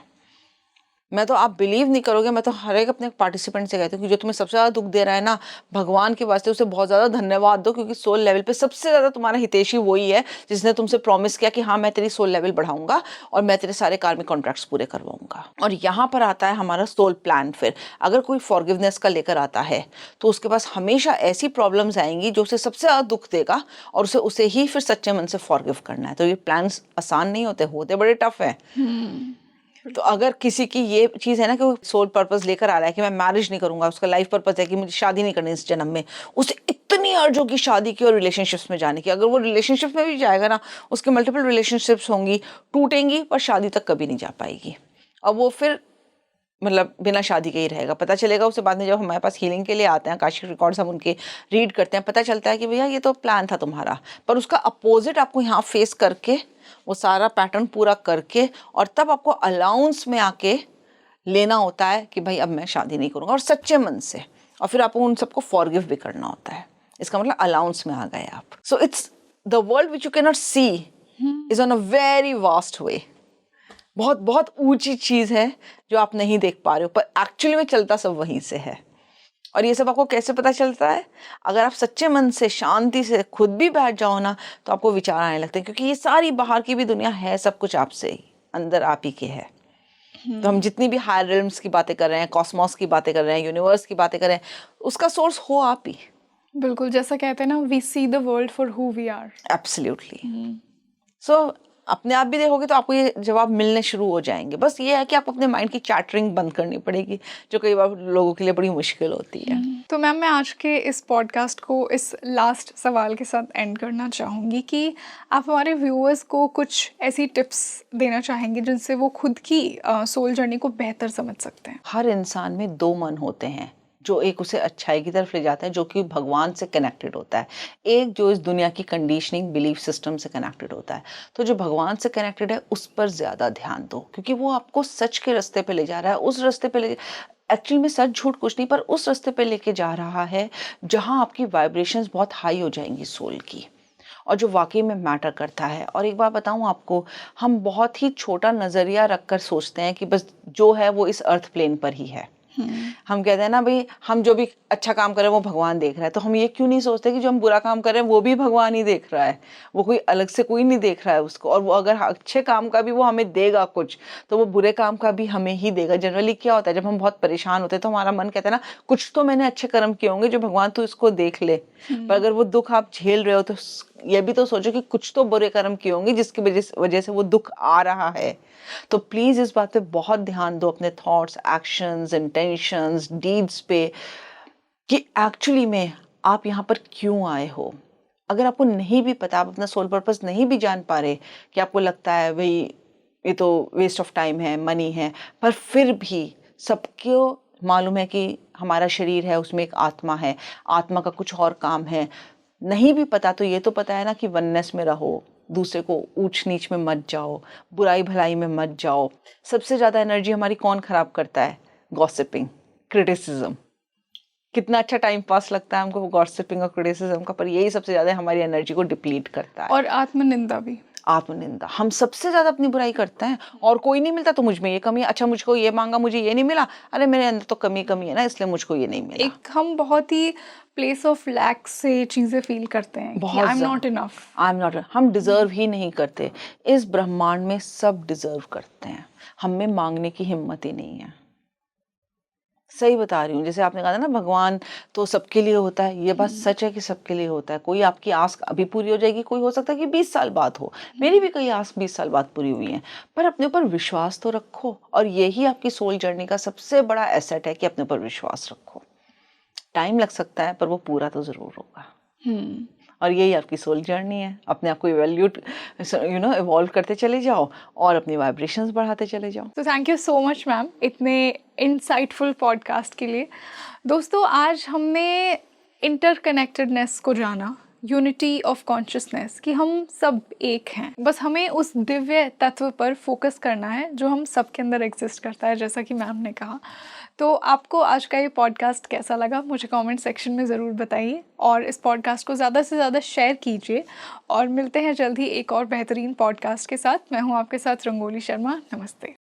S1: मैं तो, आप बिलीव नहीं करोगे, मैं तो हर एक अपने पार्टिसिपेंट से कहती हूँ कि जो तुम्हें सबसे ज़्यादा दुख दे रहा है ना, भगवान के वास्ते उसे बहुत ज़्यादा धन्यवाद दो, क्योंकि सोल लेवल पे सबसे ज़्यादा तुम्हारा हितैषी वही है जिसने तुमसे प्रॉमिस किया कि हाँ मैं तेरी सोल लेवल बढ़ाऊंगा और मैं तेरे सारे कार्मिक कॉन्ट्रैक्ट्स पूरे करवाऊंगा। और यहाँ पर आता है हमारा सोल प्लान। फिर अगर कोई फॉरगिवनेस का लेकर आता है तो उसके पास हमेशा ऐसी प्रॉब्लम्स आएंगी जो उसे सबसे ज़्यादा दुख देगा, और उसे ही फिर सच्चे मन से फॉरगिव करना है। तो ये प्लान्स आसान नहीं होते बड़े टफ है। तो अगर किसी की ये चीज़ है ना कि वो सोल पर्पस लेकर आ रहा है कि मैं मैरिज नहीं करूंगा, उसका लाइफ पर्पस है कि मुझे शादी नहीं करनी इस जन्म में, उसे इतनी अर्ज होगी शादी की और रिलेशनशिप्स में जाने की। अगर वो रिलेशनशिप में भी जाएगा ना, उसके मल्टीपल रिलेशनशिप्स होंगी, टूटेंगी, पर शादी तक कभी नहीं जा पाएगी, और वो फिर मतलब बिना शादी के ही रहेगा। पता चलेगा उसे बाद में, जब हमारे पास हीलिंग के लिए आते हैं, आकाशिक रिकॉर्ड्स हम उनके रीड करते हैं, पता चलता है कि भैया ये तो प्लान था तुम्हारा, पर उसका अपोजिट आपको यहाँ फेस करके, वो सारा पैटर्न पूरा करके, और तब आपको अलाउंस में आके लेना होता है कि भाई अब मैं शादी नहीं करूँगा, और सच्चे मन से, और फिर आपको उन सबको फॉरगिव भी करना होता है। इसका मतलब अलाउंस में आ गए आप। So it's the world which you can not see is on a very vast way. बहुत बहुत ऊंची चीज़ है जो आप नहीं देख पा रहे हो, पर एक्चुअली में चलता सब वहीं से है। और ये सब आपको कैसे पता चलता है? अगर आप सच्चे मन से, शांति से खुद भी बैठ जाओ ना, तो आपको विचार आने लगते हैं, क्योंकि ये सारी बाहर की भी दुनिया है, सब कुछ आपसे ही, अंदर आप ही के है। तो हम जितनी भी हायर रिल्म्स की बातें कर रहे हैं, कॉस्मोस की बातें कर रहे हैं, यूनिवर्स की बातें कर रहे हैं, उसका सोर्स हो आप ही।
S2: बिल्कुल, जैसा कहते हैं ना, we see the world for who we are.
S1: Absolutely. So अपने आप भी देखोगे तो आपको ये जवाब मिलने शुरू हो जाएंगे। बस ये है कि आपको अपने माइंड की चैटरिंग बंद करनी पड़ेगी, जो कई बार लोगों के लिए बड़ी मुश्किल होती है।
S2: तो मैम, मैं आज के इस पॉडकास्ट को इस लास्ट सवाल के साथ एंड करना चाहूँगी कि आप हमारे व्यूअर्स को कुछ ऐसी टिप्स देना चाहेंगे जिनसे वो खुद की सोल जर्नी को बेहतर समझ सकते हैं।
S1: हर इंसान में 2 मन होते हैं, जो एक उसे अच्छाई की तरफ ले जाते हैं, जो कि भगवान से कनेक्टेड होता है, एक जो इस दुनिया की कंडीशनिंग बिलीफ सिस्टम से कनेक्टेड होता है। तो जो भगवान से कनेक्टेड है उस पर ज़्यादा ध्यान दो, क्योंकि वो आपको सच के रास्ते पे ले जा रहा है। उस रास्ते पे एक्चुअली में सच झूठ कुछ नहीं, पर उस रास्ते पे लेके जा रहा है जहाँ आपकी वाइब्रेशंस बहुत हाई हो जाएंगी सोल की, और जो वाकई में मैटर करता है। और एक बात बताऊं आपको, हम बहुत ही छोटा नज़रिया रखकर सोचते हैं कि बस जो है वो इस अर्थ प्लेन पर ही है। हम कहते हैं ना भाई, हम जो भी अच्छा काम कर रहे हैं वो भगवान देख रहा है, तो हम ये क्यों नहीं सोचते कि जो हम बुरा काम कर रहे हैं वो भी भगवान ही देख रहा है, वो कोई अलग से कोई नहीं देख रहा है उसको। और वो अगर अच्छे काम का भी वो हमें देगा कुछ, तो वो बुरे काम का भी हमें ही देगा। जनरली क्या होता है, जब हम बहुत परेशान होते हैं तो हमारा मन कहता है ना, कुछ तो मैंने अच्छे कर्म किए होंगे जो भगवान तू इसको देख ले। पर अगर वो दुख आप झेल रहे हो तो ये भी तो सोचो कि कुछ तो बुरे कर्म किए होंगे जिसकी वजह से वो दुख आ रहा है। तो प्लीज इस बात पे बहुत ध्यान दो, अपने थॉट्स, एक्शंस, इंटेंशंस, डीड्स पे, कि एक्चुअली में आप यहाँ पर क्यों आए हो। अगर आपको नहीं भी पता, आप अपना सोल पर्पस नहीं भी जान पा रहे, कि आपको लगता है भाई ये तो वेस्ट ऑफ टाइम है, मनी है, पर फिर भी सबको मालूम है कि हमारा शरीर है, उसमें एक आत्मा है, आत्मा का कुछ और काम है। नहीं भी पता तो ये तो पता है ना कि वननेस में रहो, दूसरे को ऊंच नीच में मत जाओ, बुराई भलाई में मत जाओ। सबसे ज़्यादा एनर्जी हमारी कौन खराब करता है? Gossiping, criticism. कितना अच्छा टाइम पास लगता है हमको वो गॉसिपिंग और क्रिटिसिज्म का, पर यही सबसे ज़्यादा हमारी एनर्जी को डिप्लीट करता है।
S2: और आत्मनिंदा भी।
S1: आत्मनिंदा, हम सबसे ज़्यादा अपनी बुराई करते हैं। और कोई नहीं मिलता तो मुझ में ये कमी है, अच्छा मुझको ये मांगा मुझे ये नहीं मिला, अरे मेरे अंदर तो कमी है ना, इसलिए मुझको ये नहीं मिला।
S2: एक हम बहुत ही प्लेस ऑफ लैक से चीज़ें फील करते हैं कि आई एम नॉट इनफ,
S1: हम डिजर्व ही नहीं करते। इस ब्रह्मांड में सब डिजर्व करते हैं, हम में मांगने की हिम्मत ही नहीं है। सही बता रही हूँ, जैसे आपने कहा था ना भगवान तो सबके लिए होता है, ये बात सच है कि सबके लिए होता है। कोई आपकी आस अभी पूरी हो जाएगी, कोई हो सकता है कि 20 साल बाद हो। मेरी भी कई आस 20 साल बाद पूरी हुई है, पर अपने ऊपर विश्वास तो रखो। और यही आपकी सोल जर्नी का सबसे बड़ा एसेट है कि अपने ऊपर विश्वास रखो। टाइम लग सकता है पर वो पूरा तो जरूर होगा। और यही आपकी सोल जर्नी है। अपने आप को इवैल्यूएट इवॉल्व करते चले जाओ और अपनी वाइब्रेशंस बढ़ाते चले जाओ।
S2: तो thank you so much ma'am इतने इंसाइटफुल पॉडकास्ट के लिए। दोस्तों, आज हमने इंटरकनेक्टेडनेस को जाना, यूनिटी ऑफ कॉन्शियसनेस, कि हम सब एक हैं। बस हमें उस दिव्य तत्व पर फोकस करना है जो हम सब के अंदर एग्जिस्ट करता है, जैसा कि मैम ने कहा। तो आपको आज का ये पॉडकास्ट कैसा लगा मुझे कमेंट सेक्शन में ज़रूर बताइए, और इस पॉडकास्ट को ज़्यादा से ज़्यादा शेयर कीजिए। और मिलते हैं जल्द ही एक और बेहतरीन पॉडकास्ट के साथ। मैं हूँ आपके साथ रंगोली शर्मा। नमस्ते।